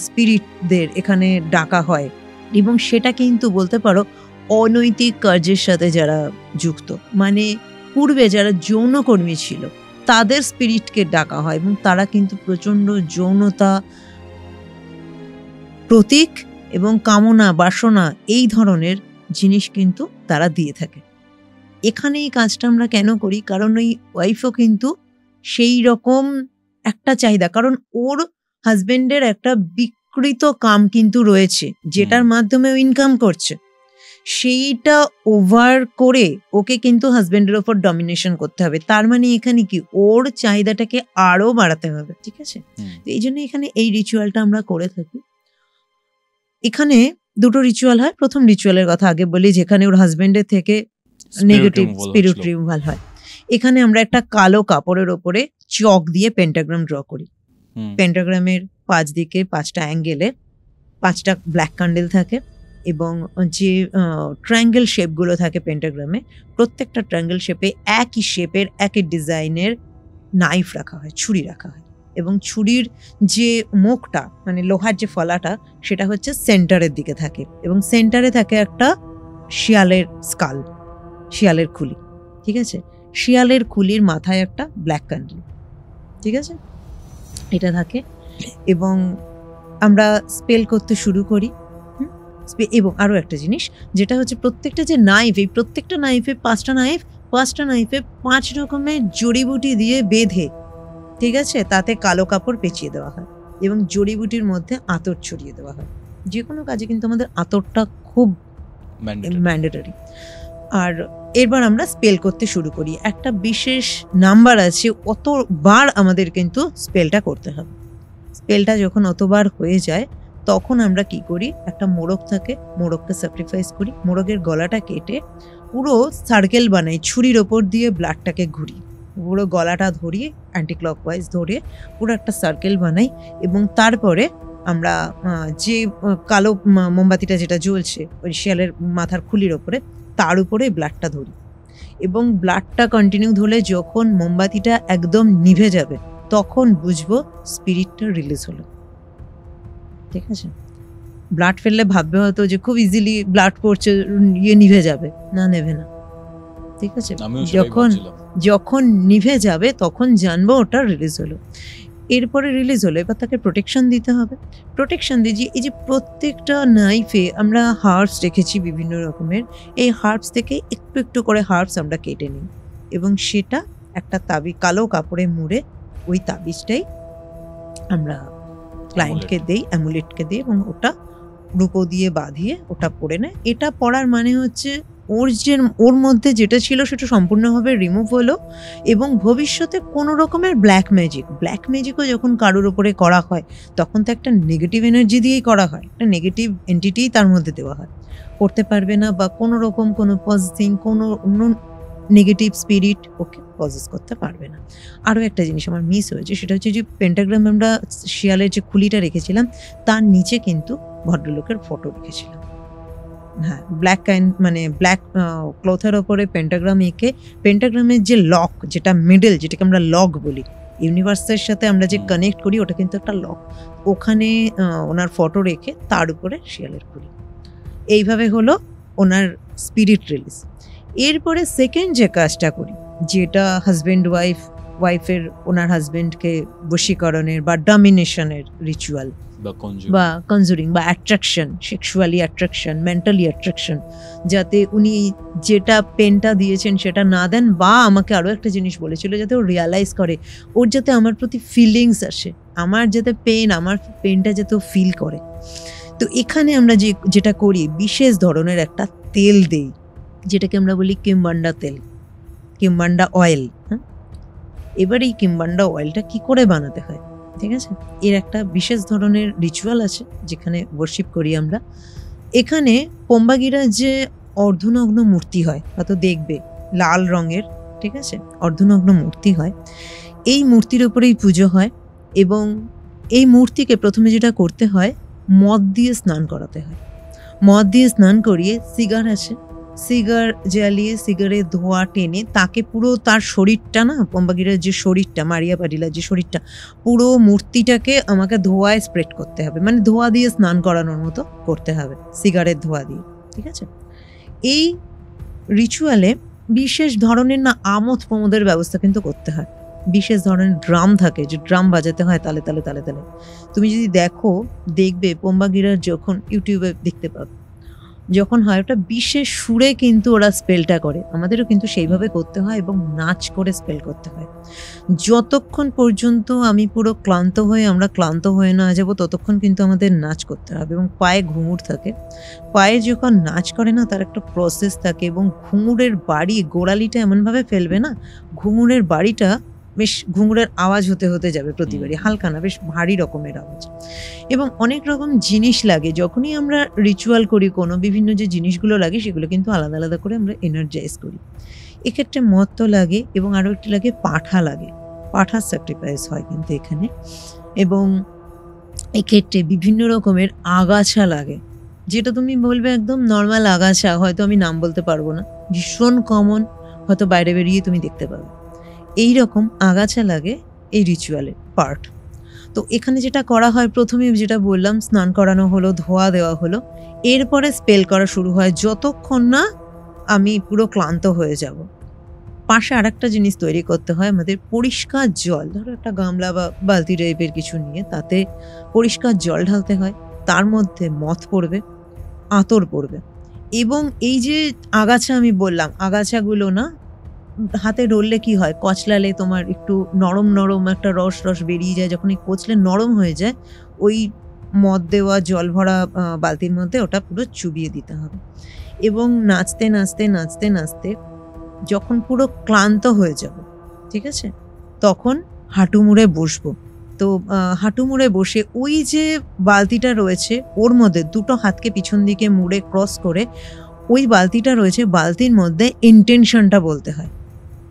স্পিরিটদের এখানে ডাকা হয়, এবং সেটা কিন্তু বলতে পারো অনৈতিক কার্যের সাথে যারা যুক্ত, মানে পূর্বে যারা যৌনকর্মী ছিল তাদের স্পিরিটকে ডাকা হয়, এবং তারা কিন্তু প্রচণ্ড যৌনতা, প্রতীক এবং কামনা বাসনা এই ধরনের জিনিস কিন্তু তারা দিয়ে থাকে। এখানে এই কাজটা আমরা কেন করি? কারণ ওই ওয়াইফও কিন্তু সেই রকম একটা চাহিদা, কারণ ওর হাজবেন্ডের একটা বিকৃত কাম কিন্তু রয়েছে যেটার মাধ্যমে ও ইনকাম করছে, সেইটা ওভার করে ওকে কিন্তু হাজবেন্ডের ওপর ডমিনেশন করতে হবে। তার মানে এখানে কি, ওর চাহিদাটাকে আরো বাড়াতে হবে, ঠিক আছে? তো এই জন্য এখানে এই রিচুয়ালটা আমরা করে থাকি। এখানে দুটো রিচুয়াল হয়। প্রথম রিচুয়ালের কথা আগে বলি, যেখানে ওর হাজবেন্ডের থেকে নেগেটিভ স্পিরিট রিমুভাল হয়। এখানে আমরা একটা কালো কাপড়ের ওপরে চক দিয়ে পেন্টাগ্রাম ড্র করি। পেন্টাগ্রামের 5 দিকে 5টা অ্যাঙ্গেলে 5টা ব্ল্যাক ক্যান্ডেল থাকে, এবং যে ট্রায়াঙ্গেল শেপগুলো থাকে পেন্টাগ্রামে, প্রত্যেকটা ট্রায়াঙ্গেল শেপে একই শেপের একই ডিজাইনের নাইফ রাখা হয়, ছুরি রাখা হয়, এবং ছুরির যে মুখটা মানে লোহার যে ফলাটা সেটা হচ্ছে সেন্টারের দিকে থাকে, এবং সেন্টারে থাকে একটা শিয়ালের স্কাল, শিয়ালের খুলি, ঠিক আছে? শিয়ালের খুলির মাথায় একটা ব্ল্যাক ক্যান্ডেল, ঠিক আছে, এটা থাকে। এবং আমরা স্পেল করতে শুরু করি। এবং আরও একটা জিনিস যেটা হচ্ছে, প্রত্যেকটা যে নাইফ, এই প্রত্যেকটা নাইফে 5টা নাইফে 5 রকমের জড়িবুটি দিয়ে বেঁধে, ঠিক আছে, তাতে কালো কাপড় পেঁচিয়ে দেওয়া হয়, এবং জড়িবুটির মধ্যে আতর ছড়িয়ে দেওয়া হয়। যে কোনো কাজে কিন্তু আমাদের আতরটা খুব ম্যান্ডেটরি। আর এরবার আমরা স্পেল করতে শুরু করি। একটা বিশেষ নাম্বার আছে, অতবার আমাদের কিন্তু স্পেলটা করতে হবে। স্পেলটা যখন অতবার হয়ে যায়, তখন আমরা কি করি, একটা মোরগ থাকে, মোরগকে স্যাক্রিফাইস করি, মোরগের গলাটা কেটে পুরো সার্কেল বানাই, ছুরির ওপর দিয়ে ব্লাডটাকে ঘুরি, পুরো গলাটা ধরিয়ে অ্যান্টি ক্লকওয়াইজ ধরে পুরো একটা সার্কেল বানাই, এবং তারপরে আমরা যে কালো মোমবাতিটা যেটা জ্বলছে ওই শিয়ালের মাথার খুলির ওপরে, তার উপরে ব্লাডটা ধরি, এবং ব্লাডটা কন্টিনিউ ধরলে যখন মোমবাতিটা একদম নিভে যাবে, তখন বুঝবো স্পিরিটটা রিলিজ হলো, ঠিক আছে? ব্লাড ফেললে ভাববে হয়তো যে খুব ইজিলি ব্লাড পড়ছে, নিভে যাবে, না, নেভে না, ঠিক আছে? যখন নিভে যাবে তখন জানবো ওটা রিলিজ হলো। এরপরে রিলিজ হলো, এবার তাকে প্রোটেকশন দিতে হবে। প্রোটেকশন দিয়ে এই যে প্রত্যেকটা নাইফে আমরা হার্বস রেখেছি বিভিন্ন রকমের, এই হার্বস থেকে একটু একটু করে হার্বস আমরা কেটে নিই, এবং সেটা একটা কালো কাপড়ে মুড়ে ওই তাবিজটাই আমরা ক্লায়েন্টকে দেই, অ্যামুলেটকে দিই, এবং ওটা রূপো দিয়ে বাঁধিয়ে ওটা পরে নেয়। এটা পড়ার মানে হচ্ছে ওর মধ্যে যেটা ছিল সেটা সম্পূর্ণভাবে রিমুভ হলো, এবং ভবিষ্যতে কোনো রকমের ব্ল্যাক ম্যাজিকও যখন কারোর উপরে করা হয়, তখন তো একটা নেগেটিভ এনার্জি দিয়েই করা হয়, একটা নেগেটিভ এন্টিটি তার মধ্যে দেওয়া হয়, করতে পারবে না, বা কোনো রকম কোনো পজিটিভ কোনো নেগেটিভ স্পিরিট ওকে পজেস করতে পারবে না। আরও একটা জিনিস আমার মিস হয়েছে, সেটা হচ্ছে যে পেন্টাগ্রাম আমরা শিয়ালের যে খুলিটা রেখেছিলাম তার নিচে কিন্তু ভদ্রলোকের ফটো রেখেছিলাম। হ্যাঁ, ব্ল্যাক মানে ব্ল্যাক ক্লথের ওপরে পেন্টাগ্রাম এঁকে, পেন্টাগ্রামের যে লক, যেটা মিডল, যেটাকে আমরা লক বলি, ইউনিভার্সের সাথে আমরা যে কানেক্ট করি, ওটা কিন্তু একটা লক, ওখানে ওনার ফটো রেখে তার উপরে শিয়ালের খুলি। এইভাবে হলো ওনার স্পিরিট রিলিজ। এরপরে সেকেন্ড যে কাজটা করি, যেটা হাজব্যান্ড ওয়াইফের ওনার হাজব্যান্ডকে বশীকরণের বা ডমিনেশনের রিচুয়াল বা কনজুরিং বা attraction, sexually attraction, mentally attraction, যাতে উনি যেটা পেনটা দিয়েছেন সেটা না দেন, বা আমাকে আরও একটা জিনিস বলেছিল যাতে ও রিয়ালাইজ করে, ওর যাতে আমার প্রতি ফিলিংস আসে, আমার যাতে আমার পেনটা যাতে ও ফিল করে। তো এখানে আমরা যেটা করি, বিশেষ ধরনের একটা তেল দেই, যেটাকে আমরা বলি কিমবান্ডা তেল, কিমবান্ডা অয়েল। হ্যাঁ, এবার এই কিমবান্ডা অয়েলটা কি করে বানাতে হয়, ঠিক আছে, এর একটা বিশেষ ধরনের রিচুয়াল আছে যেখানে ওয়ার্শিপ করি আমরা। এখানে পম্বাগিরা যে অর্ধনগ্ন মূর্তি হয়, হয়তো দেখবে লাল রঙের, ঠিক আছে, অর্ধনগ্ন মূর্তি হয়, এই মূর্তির উপরেই পুজো হয়। এবং এই মূর্তিকে প্রথমে যেটা করতে হয়, মদ দিয়ে স্নান করাতে হয়। মদ দিয়ে স্নান করিয়ে সিগার আছে, সিগার জ্বালিয়ে সিগারের ধোঁয়া টেনে তাকে পুরো তার শরীরটা, না পম্বাগিরার যে শরীরটা, মারিয়া পাটিলার যে শরীরটা, পুরো মূর্তিটাকে আমাকে ধোঁয়ায় স্প্রেড করতে হবে, মানে ধোঁয়া দিয়ে স্নান করানোর মতো করতে হবে, সিগারের ধোঁয়া দিয়ে, ঠিক আছে। এই রিচুয়ালে বিশেষ ধরনের না আমোদ প্রমোদের ব্যবস্থা কিন্তু করতে হয়। বিশেষ ধরনের ড্রাম থাকে, যে ড্রাম বাজাতে হয় তালে তালে তালে তালে। তুমি যদি দেখবে পম্বাগিরার যখন ইউটিউবে দেখতে পাবে, যখন হয় ওটা বিশেষ সুরে কিন্তু ওরা স্পেলটা করে। আমাদেরও কিন্তু সেইভাবে করতে হয় এবং নাচ করে স্পেল করতে হয়। যতক্ষণ পর্যন্ত আমরা ক্লান্ত হয়ে না যাব, ততক্ষণ কিন্তু আমাদের নাচ করতে হবে। এবং পায়ে ঘুঙুর থাকে, পায়ে যখন নাচ করে না, তার একটা প্রসেস থাকে। এবং ঘুঙুরের বাড়ি, গোড়ালিটা এমনভাবে ফেলবে না, ঘুঙুরের বাড়িটা বেশ ঘুঙুরের আওয়াজ হতে হতে যাবে প্রতিবারই, হালকা না, বেশ ভারী রকমের আওয়াজ। এবং অনেক রকম জিনিস লাগে যখনই আমরা রিচুয়াল করি, কোনো বিভিন্ন যে জিনিসগুলো লাগে সেগুলো কিন্তু আলাদা আলাদা করে আমরা এনার্জাইজ করি। এক্ষেত্রে মদ তো লাগে, এবং আরও একটি লাগে পাঠা লাগে, পাঠার স্যাক্রিফাইস হয় কিন্তু এখানে। এবং এক্ষেত্রে বিভিন্ন রকমের আগাছা লাগে, যেটা তুমি বলবে একদম নর্মাল আগাছা, হয়তো আমি নাম বলতে পারবো না, ভীষণ কমন, হয়তো বাইরে বেরিয়ে তুমি দেখতে পাবে। এই রকম আগাছা লাগে এই রিচুয়ালের পার্ট। তো এখানে যেটা করা হয়, প্রথমে যেটা বললাম, স্নান করানো হলো, ধোয়া দেওয়া হলো, এরপরে স্পেল করা শুরু হয় যতক্ষণ না আমি পুরো ক্লান্ত হয়ে যাব। পাশে আরেকটা জিনিস তৈরি করতে হয় আমাদের, পরিষ্কার জল, ধরো একটা গামলা বা বালতি টাইপের কিছু নিয়ে, তাতে পরিষ্কার জল ঢালতে হয়, তার মধ্যে মদ পড়বে, আতর পড়বে। এবং এই যে আগাছা আমি বললাম, আগাছাগুলো না হাতে ডললে কি হয়, কচলালে তোমার একটু নরম নরম একটা রস বেরিয়ে যায়, যখন এই কচলে নরম হয়ে যায়, ওই মদ দেওয়া জল ভরা বালতির মধ্যে ওটা পুরো চুবিয়ে দিতে হবে। এবং নাচতে নাচতে নাচতে নাচতে যখন পুরো ক্লান্ত হয়ে যাব, ঠিক আছে, তখন হাঁটু মুড়ে বসবো। তো হাঁটু মুড়ে বসে ওই যে বালতিটা রয়েছে ওর মধ্যে দুটো হাতকে পিছন দিকে মুড়ে ক্রস করে ওই বালতিটা রয়েছে, বালতির মধ্যে ইন্টেনশনটা বলতে হয়,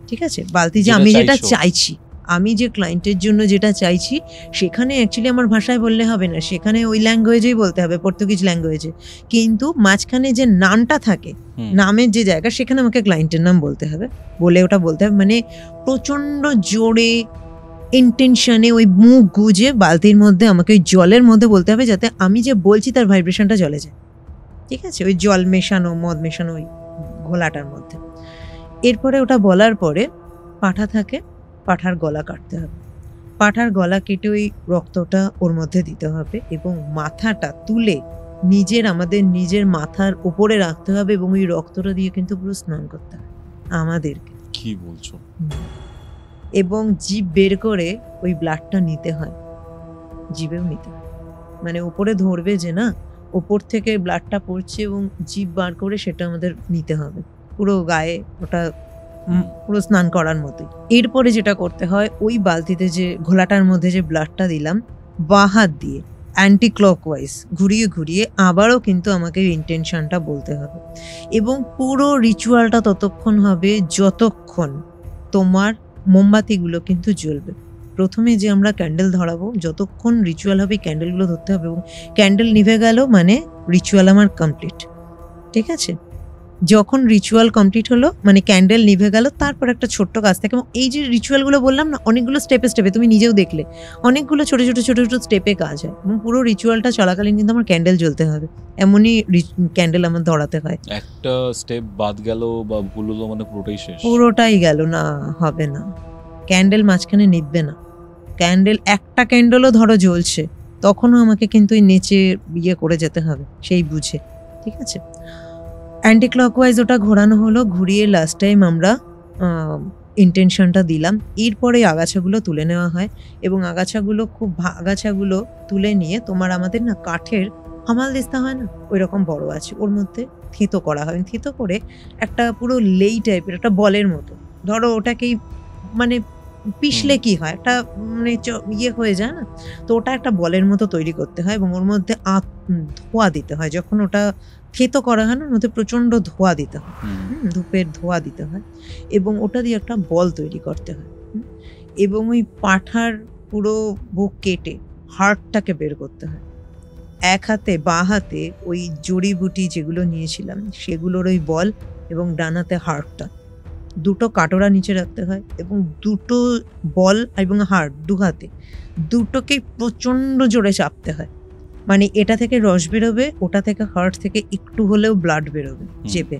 ঠিক আছে। বালতি যে আমি যেটা চাইছি, আমি যে ক্লায়েন্টের জন্য যেটা চাইছি, সেখানে অ্যাকচুয়ালি আমার ভাষায় বললে হবে না, সেখানে ওই ল্যাঙ্গুয়েজেই বলতে হবে, পর্তুগিজ ল্যাঙ্গুয়েজে। কিন্তু মাঝখানে যে নামটা থাকে, নামের যে জায়গা, সেখানে আমাকে ক্লায়েন্টের নাম বলতে হবে, বলে ওটা বলতে হবে, মানে প্রচণ্ড জোরে ইন্টেনশনে ওই মুখ গুজে বালতির মধ্যে আমাকে ওই জলের মধ্যে বলতে হবে, যাতে আমি যে বলছি তার ভাইব্রেশনটা জলে যায়, ঠিক আছে, ওই জল মেশানো, মদ মেশানো ওই ঘোলাটার মধ্যে। এরপরে ওটা বলার পরে পাঠা থাকে, পাঠার গলা কাটতে হবে, পাঠার গলা কেটে ওই রক্তটা ওর মধ্যে দিতে হবে, এবং মাথাটা তুলে আমাদের নিজের মাথার উপরে রাখতে হবে, এবং ওই রক্তটা দিয়ে কিন্তু পুরো স্নান করতে হবে আমাদেরকে। কি বলছো? এবং জিভ বের করে ওই ব্লাডটা নিতে হয়, জিভেও নিতে হয়, মানে উপরে ধরবে যে না, ওপর থেকে ব্লাডটা পড়ছে, এবং জিভ বার করে সেটা আমাদের নিতে হবে পুরো গায়ে, ওটা পুরো স্নান করার মতোই। এরপরে যেটা করতে হয়, ওই বালতিতে যে ঘোলাটার মধ্যে যে ব্লাডটা দিলাম, বাঁ হাত দিয়ে অ্যান্টি ক্লকওয়াইজ ঘুরিয়ে ঘুরিয়ে আবারও কিন্তু আমাকে ইন্টেনশনটা বলতে হবে। এবং পুরো রিচুয়ালটা ততক্ষণ হবে যতক্ষণ তোমার মোমবাতিগুলো কিন্তু জ্বলবে। প্রথমে যে আমরা ক্যান্ডেল ধরাবো, যতক্ষণ রিচুয়াল হবে ক্যান্ডেলগুলো ধরতে হবে, এবং ক্যান্ডেল নিভে গেল মানে রিচুয়াল আমার কমপ্লিট, ঠিক আছে। যখন রিচুয়াল কমপ্লিট হলো, মানে ক্যান্ডেল নিভে গেল, তারপর একটা ছোট্ট কাজ থাকে। এবং এই যে রিচুয়ালগুলো বললাম না, অনেকগুলো স্টেপে স্টেপে, তুমি নিজেও দেখলে অনেকগুলো ছোটো ছোটো ছোটো ছোটো স্টেপে কাজ হয়, এবং পুরো রিচুয়ালটা চলাকালীন কিন্তু আমার ক্যান্ডেল জ্বলতে হবে, এমনই ক্যান্ডেল আমার ধরাতে হয়। একটা স্টেপ বাদ গেল বা ভুল হলো মানে পুরোটাই শেষ, পুরোটাই গেল না, হবে না, ক্যান্ডেল মাঝখানে নিভবে না। ক্যান্ডেল একটা ক্যান্ডেলও ধরো জ্বলছে, তখনও আমাকে কিন্তু ওই নেচে ইয়ে করে যেতে হবে সেই বুঝে, ঠিক আছে। অ্যান্টি ক্লকওয়াইজ ওটা ঘোরানো হলো, ঘুরিয়ে লাস্ট টাইম আমরা ইন্টেনশনটা দিলাম। এরপরে আগাছাগুলো তুলে নেওয়া হয়, এবং আগাছাগুলো তুলে নিয়ে আমাদের না কাঠের হামাল দিস্তা হয় না, ওই রকম বড় আছে, ওর মধ্যে থিতো করা হয়। থিতো করে একটা পুরো লেই টাইপের একটা বলের মতো, ধরো ওটাকেই মানে পিষলে কি হয়, একটা মানে ইয়ে হয়ে যায় না, তো ওটা একটা বলের মতো তৈরি করতে হয় এবং ওর মধ্যে ধোঁয়া দিতে হয়। যখন ওটা থেতো করা হয় না, ওর মধ্যে প্রচন্ড ধোঁয়া দিতে হয়, ধূপের ধোঁয়া দিতে হয় এবং ওটা দিয়ে একটা বল তৈরি করতে হয়। এবং ওই পাঁঠার পুরো বুক কেটে হাড়টাকে বের করতে হয়। এক হাতে বাঁ হাতে ওই জড়িবুটি যেগুলো নিয়েছিলাম সেগুলোর ওই বল এবং ডান হাতে হাড়টা, দুটো কাটোরা নিচে রাখতে হয় এবং দুটো বল এবং হাড় দু হাতে দুটোকেই প্রচণ্ড জোরে চাপতে হয়। মানে এটা থেকে রস বেরোবে, ওটা থেকে হার্ট থেকে একটু হলেও ব্লাড বেরোবে চেপে।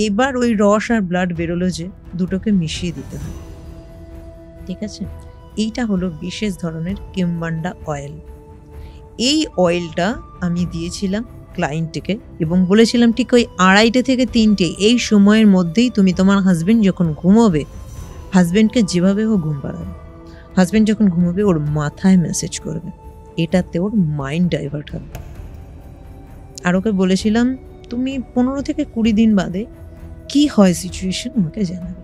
এবার ওই রস আর ব্লাড বেরোলো যে দুটোকে মিশিয়ে দিতে হয়, ঠিক আছে? এইটা হলো বিশেষ ধরনের কিম্বান্ডা অয়েল। এই অয়েলটা আমি দিয়েছিলাম ক্লায়েন্টকে এবং বলেছিলাম ঠিক ওই 2:30 থেকে 3টে এই সময়ের মধ্যেই তুমি তোমার হাজবেন্ড যখন ঘুমোবে, হাজবেন্ডকে যেভাবে ও ঘুম পাড়াবে, হাজবেন্ড যখন ঘুমোবে ওর মাথায় মেসেজ করবে, এটাতে ওর মাইন্ড ডাইভার্ট হবে। আর ওকে বলেছিলাম তুমি 15 থেকে 20 দিন বাদে কি হয় সিচুয়েশন আমাকে জানাবে।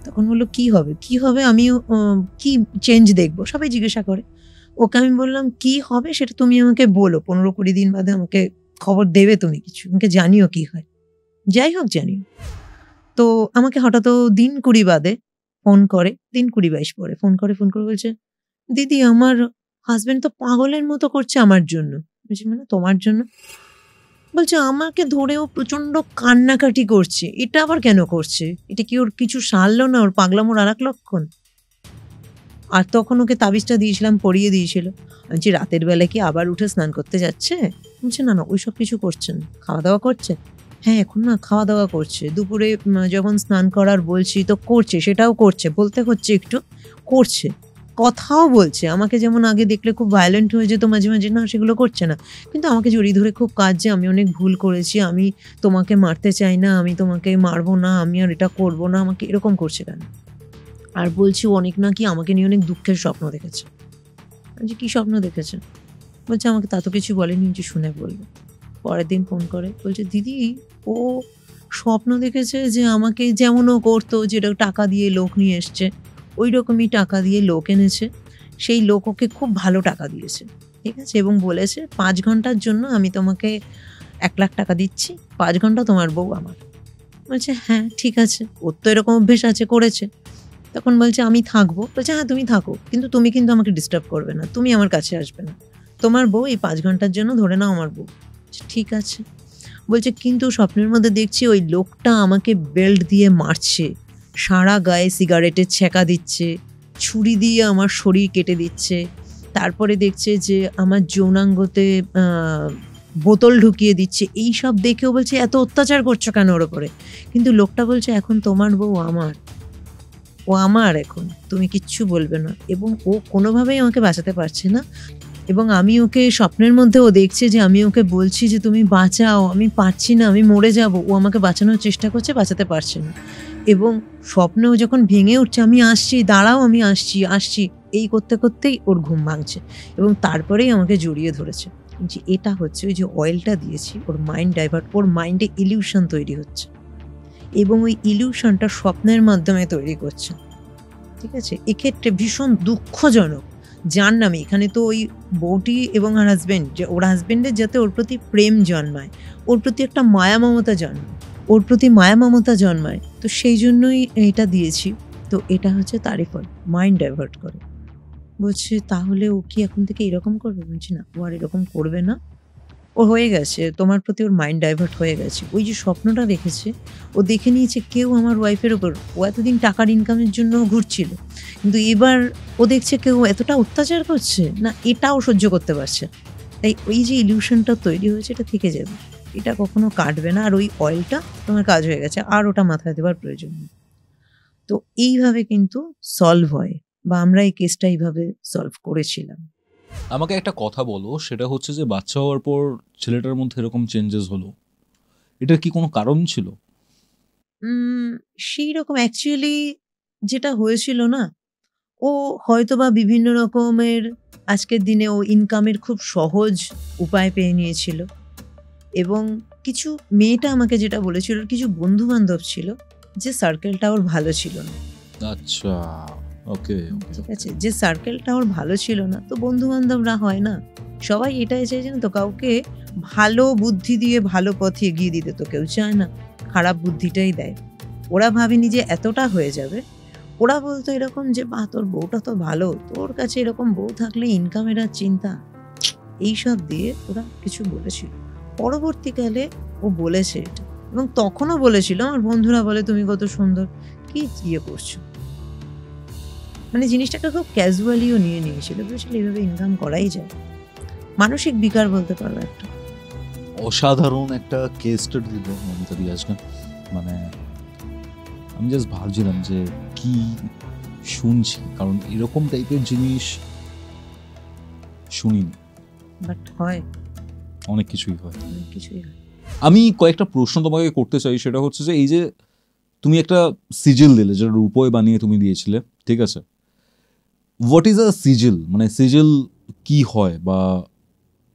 তখন বললো কি হবে, কি হবে, আমিও কি চেঞ্জ দেখবো, সবাই জিজ্ঞাসা করে। ওকে আমি বললাম কি হবে সেটা তুমি আমাকে বলো, 15-20 দিন বাদে আমাকে খবর দেবে, তুমি কিছু আমাকে জানিও কি হয়, যাই হোক জানিও। তো আমাকে হঠাৎ দিন 20 বাদে ফোন করে, দিন 20-22 পরে ফোন করে বলছে দিদি আমার হাজবেন্ড তো পাগলের মতো করছে আমার জন্য। বলছি মানে তোমার জন্য? বলছে আমাকে ধরেও প্রচন্ড কান্নাকাটি করছে। এটা আবার কেন করছে? এটা কি ওর কিছু সারলো না? ওর পাগলামোর আর এক লক্ষণ? আর তখন ওকে তাবিজটা দিয়েছিলাম, পরিয়ে দিয়েছিল। আমি বলছি রাতের বেলা কি আবার উঠে স্নান করতে যাচ্ছে? বলছে না না ওইসব কিছু করছে না। খাওয়া দাওয়া করছে? হ্যাঁ এখন না খাওয়া দাওয়া করছে, দুপুরে যখন স্নান করার বলছি তো করছে, সেটাও করছে, বলতে হচ্ছে একটু করছে, কথাও বলছে। আমাকে যেমন আগে দেখলে খুব ভায়োলেন্ট হয়ে যেত মাঝে মাঝে, না সেগুলো করছে না, কিন্তু আমাকে জড়িয়ে ধরে খুব কাঁদছে, আমি অনেক ভুল করেছি, আমি তোমাকে মারতে চাই না, আমি তোমাকে মারবো না, আমি আর এটা করবো না, আমাকে এরকম করছে কেন? আর বলছি অনেক নাকি আমাকে নিয়ে অনেক দুঃখের স্বপ্ন দেখেছে। বলছি কী স্বপ্ন দেখেছে? বলছে আমাকে তা তো কিছু বলেনি, যে শুনে বলবো। পরের দিন ফোন করে বলছে দিদি ও স্বপ্ন দেখেছে যে আমাকে যেমন ও করতো, যেটা টাকা দিয়ে লোক নিয়ে এসছে, ওই রকমই টাকা দিয়ে লোক এনেছে, সেই লোক ওকে খুব ভালো টাকা দিয়েছে, ঠিক আছে, এবং বলেছে 5 ঘন্টার জন্য আমি তোমাকে 1 লাখ টাকা দিচ্ছি, 5 ঘন্টা তোমার বউ আমার। বলছে হ্যাঁ ঠিক আছে, ওর তো এরকম অভ্যেস আছে, করেছে। তখন বলছে আমি থাকবো। বলছে হ্যাঁ তুমি থাকো, কিন্তু তুমি কিন্তু আমাকে ডিস্টার্ব করবে না, তুমি আমার কাছে আসবে না, তোমার বউ এই 5 ঘন্টার জন্য ধরে নাও আমার বউ। ঠিক আছে। বলছে কিন্তু স্বপ্নের মধ্যে দেখছি ওই লোকটা আমাকে বেল্ট দিয়ে মারছে, সারা গায়ে সিগারেটের ছ্যাঁকা দিচ্ছে, ছুরি দিয়ে আমার শরীর কেটে দিচ্ছে, তারপরে দেখছে যে আমার যৌনাঙ্গতে বোতল ঢুকিয়ে দিচ্ছে। এই সব দেখেও বলছে এত অত্যাচার করছো কেন ওর ওপরে? কিন্তু লোকটা বলছে এখন তোমার বউ আমার, ও আমার, এখন তুমি কিচ্ছু বলবে না। এবং ও কোনোভাবেই আমাকে বাঁচাতে পারছে না, এবং আমি ওকে স্বপ্নের মধ্যে ও দেখছে যে আমি ওকে বলছি যে তুমি বাঁচাও, আমি পারছি না, আমি মরে যাব, ও আমাকে বাঁচানোর চেষ্টা করছে, বাঁচাতে পারছে না। এবং স্বপ্নেও যখন ভেঙে উঠছে আমি আসছি, দাঁড়াও আমি আসছি আসছি, এই করতে করতেই ওর ঘুম ভাঙছে এবং তারপরেই আমাকে জড়িয়ে ধরেছে। যে এটা হচ্ছে ওই যে অয়েলটা দিয়েছি, ওর মাইন্ড ডাইভার্ট, ওর মাইন্ডে ইলিউশন তৈরি হচ্ছে এবং ওই ইলিউশনটা স্বপ্নের মাধ্যমে তৈরি করছে, ঠিক আছে। এক্ষেত্রে ভীষণ দুঃখজনক, যার নামে এখানে তো ওই বউটি এবং আর হাজব্যান্ড, যে ওর হাজব্যান্ডের যাতে ওর প্রতি প্রেম জন্মায়, ওর প্রতি একটা মায়া মমতা জন্মায়, ওর প্রতি মায়া মমতা জন্মায়, তো সেই জন্যই এটা দিয়েছি। তো এটা হচ্ছে তারই ফল, মাইন্ড ডাইভার্ট করে। বলছে তাহলে ও কি এখন থেকে এরকম করবে? বলছি না, ও আর এরকম করবে না, ও হয়ে গেছে, তোমার প্রতি ওর মাইন্ড ডাইভার্ট হয়ে গেছে। ওই যে স্বপ্নটা দেখেছে, ও দেখে নিয়েছে কেউ আমার ওয়াইফের ওপর, ও এতদিন টাকার ইনকামের জন্য ঘুরছিল, কিন্তু এবার ও দেখছে কেউ এতটা অত্যাচার করছে না, এটাও সহ্য করতে পারছে। তাই ওই যে ইলিউশনটা তৈরি হয়েছে এটা থেকে যাবে, এটা কখনো কাটবে না। আর ওই অয়েলটা তোমার কাজ হয়ে গেছে, আর ওটা মাথায় দেওয়ার প্রয়োজন নেই। তো এইভাবে কিন্তু সলভ হয়, বা আমরা এই কেসটা এইভাবে সলভ করেছিলাম। আমাকে একটা কথা বলো, সেটা হচ্ছে যে বাচ্চা হওয়ার পর ছেলেটার মধ্যে এরকম চেঞ্জেস হলো, এটার কি কোনো কারণ ছিল? সেই রকম অ্যাকচুয়ালি যেটা হয়েছিল না, ও হয়তোবা বিভিন্ন রকমের আজকের দিনে ও ইনকামের খুব সহজ উপায় পেয়ে নিয়েছিল, এবং কিছু মেয়েটা আমাকে যেটা বলেছিল, কিছু বন্ধু বান্ধব ছিল যে সার্কেলটা ওর ভালো ছিল না। আচ্ছা। ওকে ঠিক আছে, যে সার্কেলটা ওর ভালো ছিল না, তো বন্ধু বান্ধবরা হয় না, সবাই এটাই চাইছে না তো, কাউকে ভালো বুদ্ধি দিয়ে ভালো পথে এগিয়ে দিতে তো কেউ চায় না, খারাপ বুদ্ধিটাই দেয়। ওরা ভাবেনি যে এতটা হয়ে যাবে, ওরা বলতো এরকম যে বাহ তোর বউটা তো ভালো, তোর কাছে এরকম বউ থাকলে ইনকামের আর চিন্তা, এইসব দিয়ে ওরা কিছু বলেছিল। পরবর্তীকালে ও বলেছে এটা, এবং তখনও বলেছিল আমার বন্ধুরা বলে তুমি কত সুন্দর, কি ইয়ে করছো, মানে জিনিসটাকে খুব ক্যাজুয়ালিও নিয়ে নিয়েছিল, বলেছিল এইভাবে ইনকাম করাই যায়। মানসিক বিকার বলতে পারো একটা। অসাধারণ একটা কেস স্টাডি দিল মমিতা দি আজকে। মানে আমি জাস্ট ভাবছিলাম যে কি শুনছি, কারণ এরকম টাইপের জিনিস শুনিনি। বাট হয়, অনেক কিছুই হয়, অনেক কিছুই হয়। আমি কয়েকটা প্রশ্ন তোমাকে করতে চাই, সেটা হচ্ছে যে এই যে তুমি একটা সিজিল দিলে, যেটা রূপোয় বানিয়ে তুমি দিয়েছিলে, ঠিক আছে, হোয়াট ইজ আ সিজিল, মানে সিজিল কি হয় বা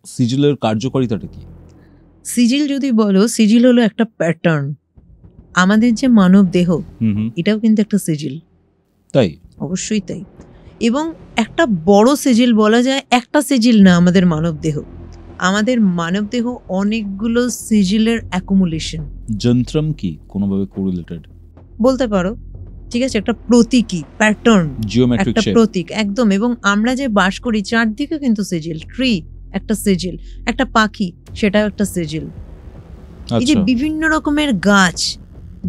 সিজিলের কার্যকারিতাটা কি? সিজিল যদি বলো, সিজিল হলো একটা প্যাটার্ন। আমাদের যে মানব দেহ, এটাও কিন্তু একটা সিজিল। তাই? অবশ্যই তাই। এবং একটা বড় সিজিল বলা যায়, একটা সিজিল না আমাদের মানব দেহ। আমাদের মানব দেহ অনেকগুলো সিজিলের অ্যাকুমুলেশন। যন্ত্রম কি কোনোভাবে কোরিলেটেড বলতে পারো, ঠিক আছে, একটা প্রতীকী প্যাটার্ন, জিওমেট্রিক একটা শেপ। প্রতীক, একদম। এবং আমরা যে বাস করি চারদিকে কিন্তু সিজিল, ট্রি একটা সিজিল, একটা পাখি সেটাও একটা সিজিল, এই যে আচ্ছা, বিভিন্ন রকমের গাছ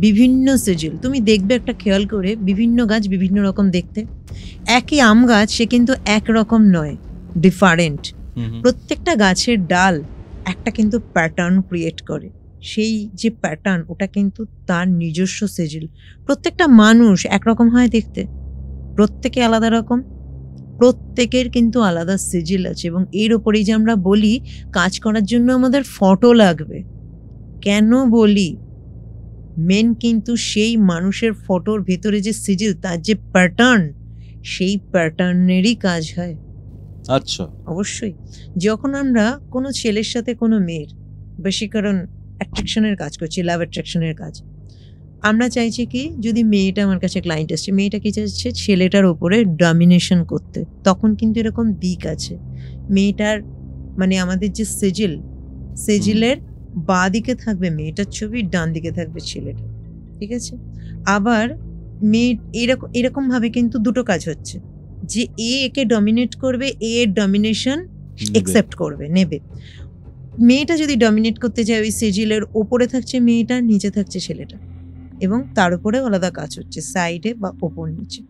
বিভিন্ন সিজিল। তুমি দেখবে একটা খেয়াল করে, বিভিন্ন গাছ বিভিন্ন রকম দেখতে, একই আম গাছ সে কিন্তু একরকম নয়, ডিফারেন্ট। প্রত্যেকটা গাছের ডাল একটা কিন্তু প্যাটার্ন ক্রিয়েট করে, সেই যে প্যাটার্ন ওটা কিন্তু তার নিজস্ব সিজিল। প্রত্যেকটা মানুষ একরকম হয় দেখতে, প্রত্যেকে আলাদা রকম, প্রত্যেকের কিন্তু আলাদা সিজিল আছে। এবং এর ওপরেই যে আমরা বলি কাজ করার জন্য আমাদের ফটো লাগবে, কেন বলি, মেন কিন্তু সেই মানুষের ফটোর ভেতরে যে সিজিল, তার যে প্যাটার্ন, সেই প্যাটার্নেরই কাজ হয়। আচ্ছা, অবশ্যই। যখন আমরা কোনো ছেলের সাথে কোনো মেয়ের বেশিকরণ অ্যাট্রাকশনের কাজ করছি, লাভ অ্যাট্রাকশনের কাজ, আমরা চাইছি কি, যদি মেয়েটা আমার কাছে ক্লায়েন্ট আসছে, মেয়েটা কি চাইছে ছেলেটার ওপরে ডমিনেশন করতে, তখন কিন্তু এরকম দিক আছে। মেয়েটার মানে আমাদের যে সিজিল, সিজিলের বাঁ দিকে থাকবে মেয়েটার ছবি, ডান দিকে থাকবে ছেলেটা, ঠিক আছে। আবার মেয়ে এরকম ভাবে কিন্তু দুটো কাজ হচ্ছে, যে এ একে ডমিনেট করবে, এ এর ডমিনেশন একসেপ্ট করবে, নেবে। মেয়েটা যদি ডমিনেট করতে যায়, ওই সিজিলের ওপরে থাকছে মেয়েটা, নিচে থাকছে ছেলেটা, এবং তার উপরেও আলাদা কাজ হচ্ছে, সাইডে বা ওপর নিচে,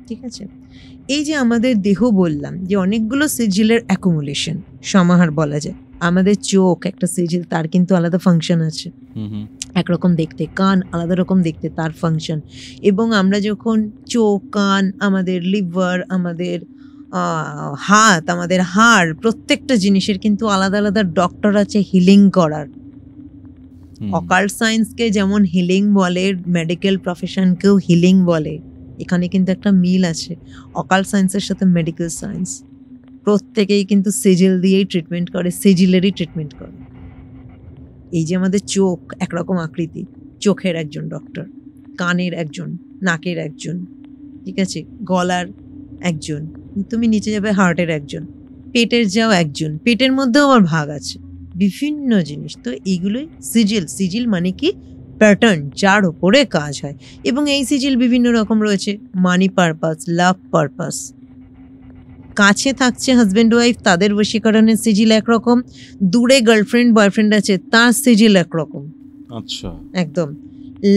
ঠিক আছে। এই যে আমাদের দেহ বললাম যে অনেকগুলো সিজিলের অ্যাকুমুলেশন, সমাহার বলা যায়। আমাদের চোখ একটা সিজিল, তার কিন্তু আলাদা ফাংশন আছে, একরকম দেখতে, কান আলাদা রকম দেখতে, তার ফাংশন। এবং আমরা যখন চোখ, কান, আমাদের লিভার, আমাদের হাত, আমাদের হাড়, প্রত্যেকটা জিনিসের কিন্তু আলাদা আলাদা ডক্টর আছে হিলিং করার। অকাল্ট সায়েন্সকে যেমন হিলিং বলে, মেডিকেল প্রফেশনকেও হিলিং বলে, এখানে কিন্তু একটা মিল আছে অকাল্ট সায়েন্সের সাথে মেডিকেল সায়েন্স। প্রত্যেকেই কিন্তু সিজিল দিয়েই ট্রিটমেন্ট করে, সিজিলেরই ট্রিটমেন্ট করে। এই যে আমাদের চোখ একরকম আকৃতি, চোখের একজন ডক্টর, কানের একজন, নাকের একজন, ঠিক আছে, গলার একজন, তুমি নিচে যাবে হার্টের একজন, পেটের যাও একজন, পেটের মধ্যেও আবার ভাগ আছে, বিভিন্ন জিনিস। তো এইগুলোই সিজিল। সিজিল মানে কি, প্যাটার্ন, যার ওপরে কাজ হয়। এবং এই সিজিল বিভিন্ন রকম রয়েছে, মানি পারপাস, লাভ পারপাস। কাছে থাকছে হাজব্যান্ড ওয়াইফ, তাদের বশীকরণের সিজিল একরকম, দূরে গার্লফ্রেন্ড বয়ফ্রেন্ড আছে, তার সিজিল একরকম। আচ্ছা, একদম।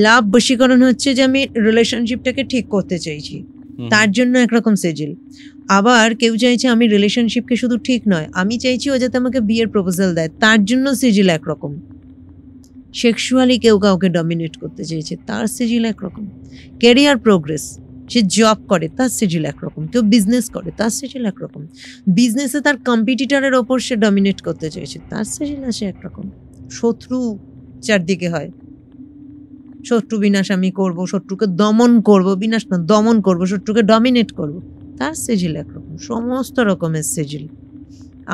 লাভ বশীকরণ হচ্ছে যে আমি রিলেশনশিপটাকে ঠিক করতে চাইছি, তার জন্য একরকম সিজিল। আবার কেউ চাইছে আমি রিলেশনশিপকে শুধু ঠিক নয়, আমি চাইছি ও যাতে আমাকে বিয়ের প্রপোজাল দেয়, তার জন্য সিজিল একরকম। সেক্সুয়ালি কেউ কাউকে ডমিনেট করতে চাইছে, তার সিজিল একরকম। ক্যারিয়ার প্রোগ্রেস, সে জব করে, তার সিজিল একরকম। কেউ বিজনেস করে, তার সিজিল একরকম। বিজনেসে তার কম্পিটিটরের ওপর সে ডমিনেট করতে চাইছে, তার সিজিল আছে একরকম। শত্রু চারদিকে হয়, শত্রু বিনাশ আমি করব, শত্রুকে দমন করব, বিনাশ না দমন করব, শত্রুকে ডমিনেট করব, তার সিজিল একরকম। সমস্ত রকমের সিজিল,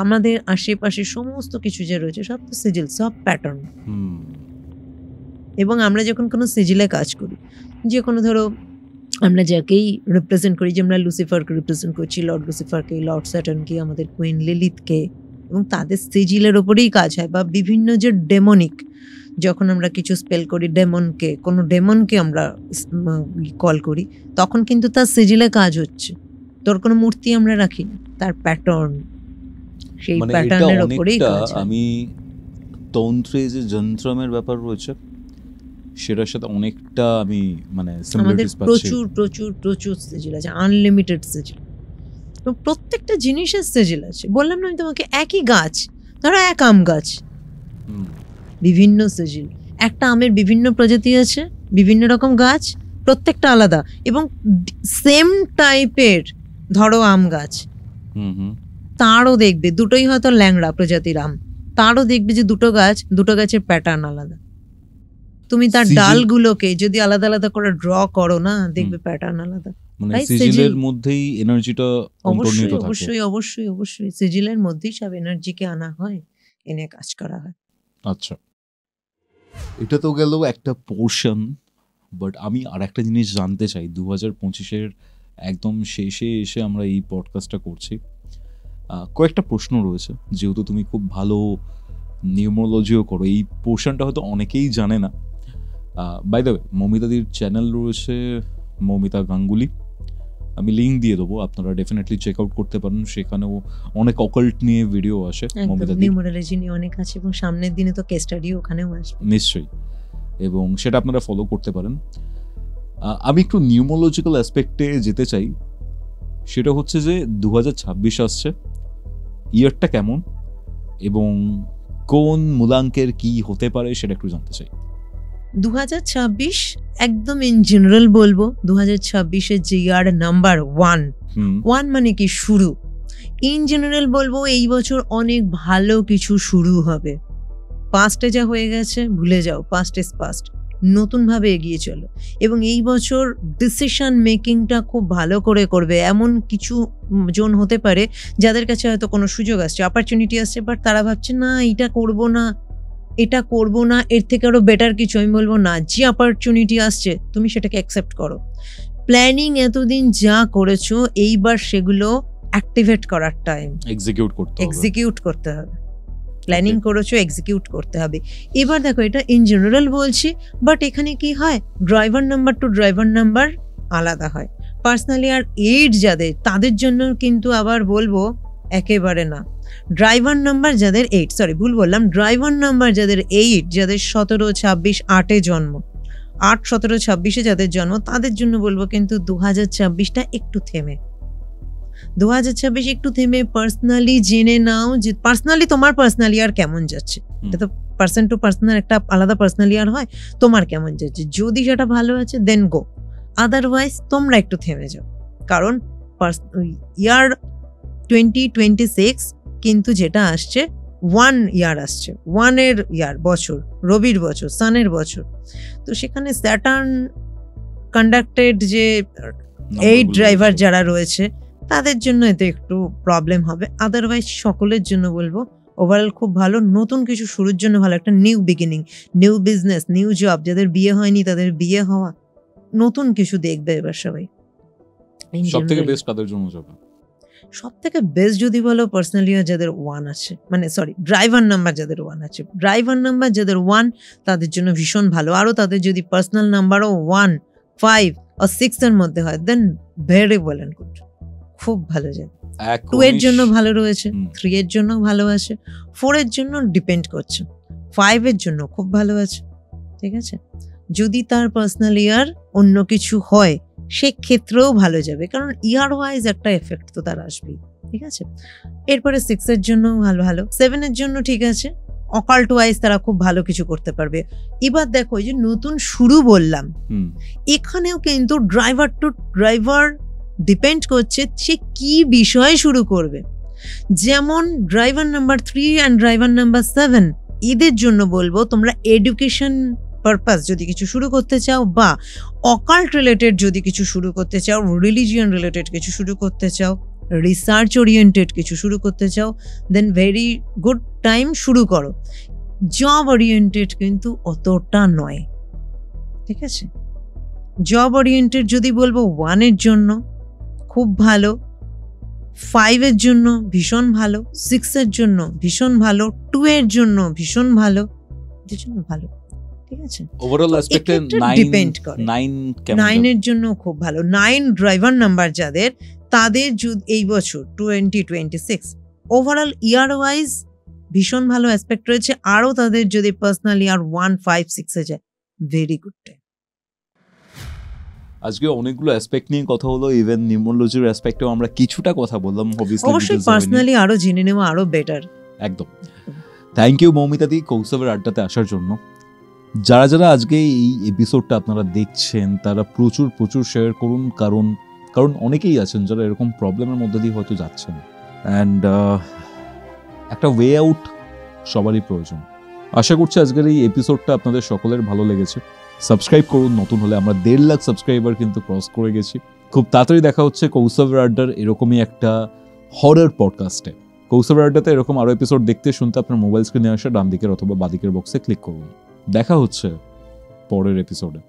আমাদের আশেপাশে সমস্ত কিছু যে রয়েছে সব তো সিজিল, সব প্যাটার্ন। এবং আমরা যখন কোনো সিজিলে কাজ করি, যে কোনো ধরো আমরা যাকেই রিপ্রেজেন্ট করি, যে আমরা লুসিফারকে রিপ্রেজেন্ট করছি, লর্ড লুসিফারকে, লর্ড স্যাটার্নকে, আমাদের কুইন লিলিথকে, এবং তাদের সিজিলের ওপরেই কাজ হয়। বা বিভিন্ন যে ডেমনিক, যখন আমরা কিছু স্পেল করি ডেমনকে, কোনো ডেমনকে আমরা কল করি, তখন কিন্তু তার সিজিলে কাজ হচ্ছে। তোর কোনো মূর্তি আমরা রাখি না, তার প্যাটার্ন, সেই মানে এটা প্যাটার্নের ওপরেই অনেকটা কাজ হয়। আমি তন্ত্রে যে যন্ত্রমের ব্যাপার রয়েছে সেটার সাথে অনেকটা আমি মানে আমাদের সিমিলারিটিস পাচ্ছি। প্রচুর প্রচুর প্রচুর সিজিল আছে, আনলিমিটেড সিজিল। তো প্রত্যেকটা জিনিসের সিজিল আছে। বললাম না আমি তোমাকে, একই গাছ, ধরো এক আম গাছ, হুম, বিভিন্ন সিজিল। একটা আমের বিভিন্ন প্রজাতি আছে, বিভিন্ন রকম গাছ, প্রত্যেকটা আলাদা এবং সেম টাইপের। ধরো আম গাছ, হুম, হুম। তারও দেখবে দুটোই হয়তো ল্যাংড়া প্রজাতির আম, তারও দেখবে যে দুটো গাছের প্যাটার্ন আলাদা। তুমি তার Sigil- ডালগুলোকে যদি আলাদা আলাদা করে ড্র করো না, দেখবে প্যাটার্ন আলাদা। মানে তাই সিজিলের সিজিল মধ্যেই এনার্জিটা অন্তর্নিহিত অবশ্যই থাকে। অবশ্যই অবশ্যই অবশ্যই সিজিলের মধ্যেই সব এনার্জিকে আনা হয়, এনে কাজ করা হয়। আচ্ছা, এটা তো গেল একটা পোর্শন, বাট আমি আর একটা জিনিস জানতে চাই। 2025-এর একদম শেষে এসে আমরা এই পডকাস্টটা করছি, কয়েকটা প্রশ্ন রয়েছে। যেহেতু তুমি খুব ভালো নিউমোলজিও করো, এই পোর্শনটা হয়তো অনেকেই জানে না। বাই দ্য ওয়ে, মৌমিতাদির চ্যানেল রয়েছে মৌমিতা গাঙ্গুলি, আমি লিঙ্ক দিয়ে দেবো, আপনারা ডেফিনেটলি চেক আউট করতে পারেন। সেখানেও অনেক অকাল্ট নিয়ে ভিডিও আসে একদম মৌমিতাদির, নিউমোরোলজি নিয়ে অনেক আছে, এবং সামনের দিনে তো কেস স্টাডিও ওখানেও আসবে। নিশ্চয়ই, এবং সেটা আপনারা ফলো করতে পারেন। আমি একটু নিউমোলজিক্যাল অ্যাসপেক্টে যেতে চাই। সেটা হচ্ছে যে 2026 আসছে, ইয়ারটা কেমন এবং কোন মূলাঙ্কের কি হতে পারে সেটা একটু জানতে চাই। 2026 একদম ইন জেনারেল বলবো, 2026-এর যে ইয়ার নাম্বার 1 মানে কি শুরু। ইন জেনারেল বলবো এই বছর অনেক ভালো কিছু শুরু হবে। পাস্টে যা হয়ে গেছে ভুলে যাও, পাস্ট ইজ পাস্ট, নতুনভাবে এগিয়ে চলো। এবং এই বছর ডিসিশন মেকিংটা খুব ভালো করে করবে। এমন কিছু জন হতে পারে যাদের কাছে হয়তো কোনো সুযোগ আসছে, অপরচুনিটি আসছে, বাট তারা ভাবছে না এটা করব না, এটা করব না, এর থেকে আরো বেটার কিছু। আমি বলবো না, যে অপরচুনিটি আসছে তুমি সেটাকে অ্যাকসেপ্ট করো। প্ল্যানিং এতদিন যা করেছো, এইবার সেগুলো অ্যাক্টিভেট করার টাইম, এক্সিকিউট করতে হবে। প্ল্যানিং করেছো, এক্সিকিউট করতে হবে। এবার দেখো, এটা ইন জেনারেল বলছি, বাট এখানে কি হয়, driver number to driver number আলাদা হয়। পার্সোনালি আর 8 যাদের, তাদের জন্য কিন্তু আবার বলবো একেবারে না। ড্রাইভার নাম্বার যাদের 8, সরি ভুল বললাম, ড্রাইভার নাম্বার যাদের 8, যাদের 17, 26, 8-এ জন্ম, 8, 17, 26-এ যাদের জন্ম, তাদের জন্য বলবো কিন্তু 2026টা একটু থেমে, 2026 একটু থেমে পার্সোনালি জেনে নাও যে পার্সোনালি তোমার পার্সোনালি আর কেমন যাচ্ছে। এটা তো পার্সন টু পার্সোনাল একটা আলাদা পার্সোনালি আর হয়, তোমার কেমন যাচ্ছে। যদি সেটা ভালো আছে দেন গো, আদারওয়াইজ তোমরা একটু থেমে যাও। কারণ ইয়ার 2026 কিন্তু যেটা আসছে 1 ইয়ার আসছে, 1-এর ইয়ার, বছর, রবির বছর, সানের বছর। তো সেখানে স্যাটার্ন কন্ডাক্টেড যে 8 ড্রাইভার যারা রয়েছে তাদের জন্য এতে একটু প্রবলেম হবে। আদারওয়াইজ সকলের জন্য বলবো ওভারঅল খুব ভালো। নতুন কিছু শুরুর জন্য ভালো, একটা new beginning, new business, new job, যাদের বিয়ে হয়নি তাদের বিয়ে হওয়া, নতুন কিছু দেখবে এবার সবাই। সবথেকে বেস্ট কাদের জন্য যাবে? সবথেকে বেস্ট যদি বলো পার্সোনালি যাদের 1 আছে, মানে সরি ড্রাইভার নাম্বার যাদের 1 আছে, ড্রাইভার নাম্বার যাদের 1 তাদের জন্য ভীষণ ভালো। আরও তাদের যদি পার্সোনাল নাম্বারও 1, 5 আর 6-এর মধ্যে হয় দেন ভেরি ওয়েল অ্যান্ড গুড, খুব ভালো যায়। 2-এর জন্য ভালো রয়েছে, 3-এর জন্য ভালো আছে, 4-এর জন্য ডিপেন্ড করছে, 5-এর জন্য খুব ভালো আছে। ঠিক আছে, যদি তার পার্সোনাল ইয়ার অন্য কিছু হয় সেক্ষেত্রেও ভালো যাবে, কারণ ইয়ার ওয়াইজ একটা এফেক্ট তো তার আসবেই। ঠিক আছে, এরপরে 6-এর জন্য ভালো ভালো, 7-এর জন্য ঠিক আছে, অকাল্ট ওয়াইজ তারা খুব ভালো কিছু করতে পারবে। এবার দেখো, এই যে নতুন শুরু বললাম, এখানেও কিন্তু ড্রাইভার টু ড্রাইভার ডিপেন্ড করছে সে কি বিষয়ে শুরু করবে। যেমন driver number 3 and driver number 7, এদের জন্য বলবো তোমরা এডুকেশন পারপাস যদি কিছু শুরু করতে চাও, বা অকাল্ট রিলেটেড যদি কিছু শুরু করতে চাও, রিলিজিয়ন রিলেটেড কিছু শুরু করতে চাও, রিসার্চ ওরিয়েন্টেড কিছু শুরু করতে চাও, দেন ভেরি গুড টাইম, শুরু করো। জব ওরিয়েন্টেড কিন্তু অতটা নয়। ঠিক আছে, জব ওরিয়েন্টেড যদি বলবো 1 এর জন্য খুব ভালো, 5 এর জন্য ভীষণ ভালো, 6 এর জন্য ভীষণ ভালো, 2 এর জন্য ভীষণ ভালো, এর জন্য ভালো। ঠিক আছে, ওভারঅল অ্যাসপেক্টে ডিপেন্ড করে। 9 এর জন্য খুব ভালো। 9 ড্রাইভার নাম্বার যাদের, তাদের এই বছর 2026 ওভারঅল ইয়ার ওয়াইজ ভীষণ ভালো অ্যাসপেক্ট রয়েছে। আরও তাদের যদি পার্সোনাল ইয়ার 1, 5, 6 এ যায়, ভেরি গুড টাইম। আজকে অনেকগুলো অ্যাসপেক্ট নিয়ে কথা হলো, ইভেন নিউমোলজির অ্যাসপেক্টেও আমরা কিছুটা কথা বললাম। অবশ্যই পার্সোনালি আরো জেনে নেওয়া আরো বেটার। একদম। থ্যাংক ইউ মৌমিতাদি কৌস্তবের আড্ডাতে আসার জন্য। যারা যারা আজকে এই এপিসোডটা আপনারা দেখছেন তারা প্রচুর প্রচুর শেয়ার করুন, কারণ অনেকেই আছেন যারা এরকম প্রবলেমের মধ্যে দিয়ে হয়তো যাচ্ছেন, অ্যান্ড একটা ওয়ে আউট সবারই প্রয়োজন। আশা করছি আজকের এই এপিসোডটা আপনাদের সকলের ভালো লেগেছে। সাবস্ক্রাইব করুন নতুন হলে, আমরা 1.5 লাখ সাবস্ক্রাইবার কিন্তু ক্রস করে গেছি। খুব তাড়াতাড়ি দেখা হচ্ছে কৌস্তবের আড্ডার এরকমই একটা হরর পডকাস্টে। কৌস্তবের আড্ডাতে এরকম আরও এপিসোড দেখতে শুনতে আপনার মোবাইল স্ক্রিনে আসে ডান দিকের অথবা বাদিকের বক্সে ক্লিক করুন। দেখা হচ্ছে পরের এপিসোডে।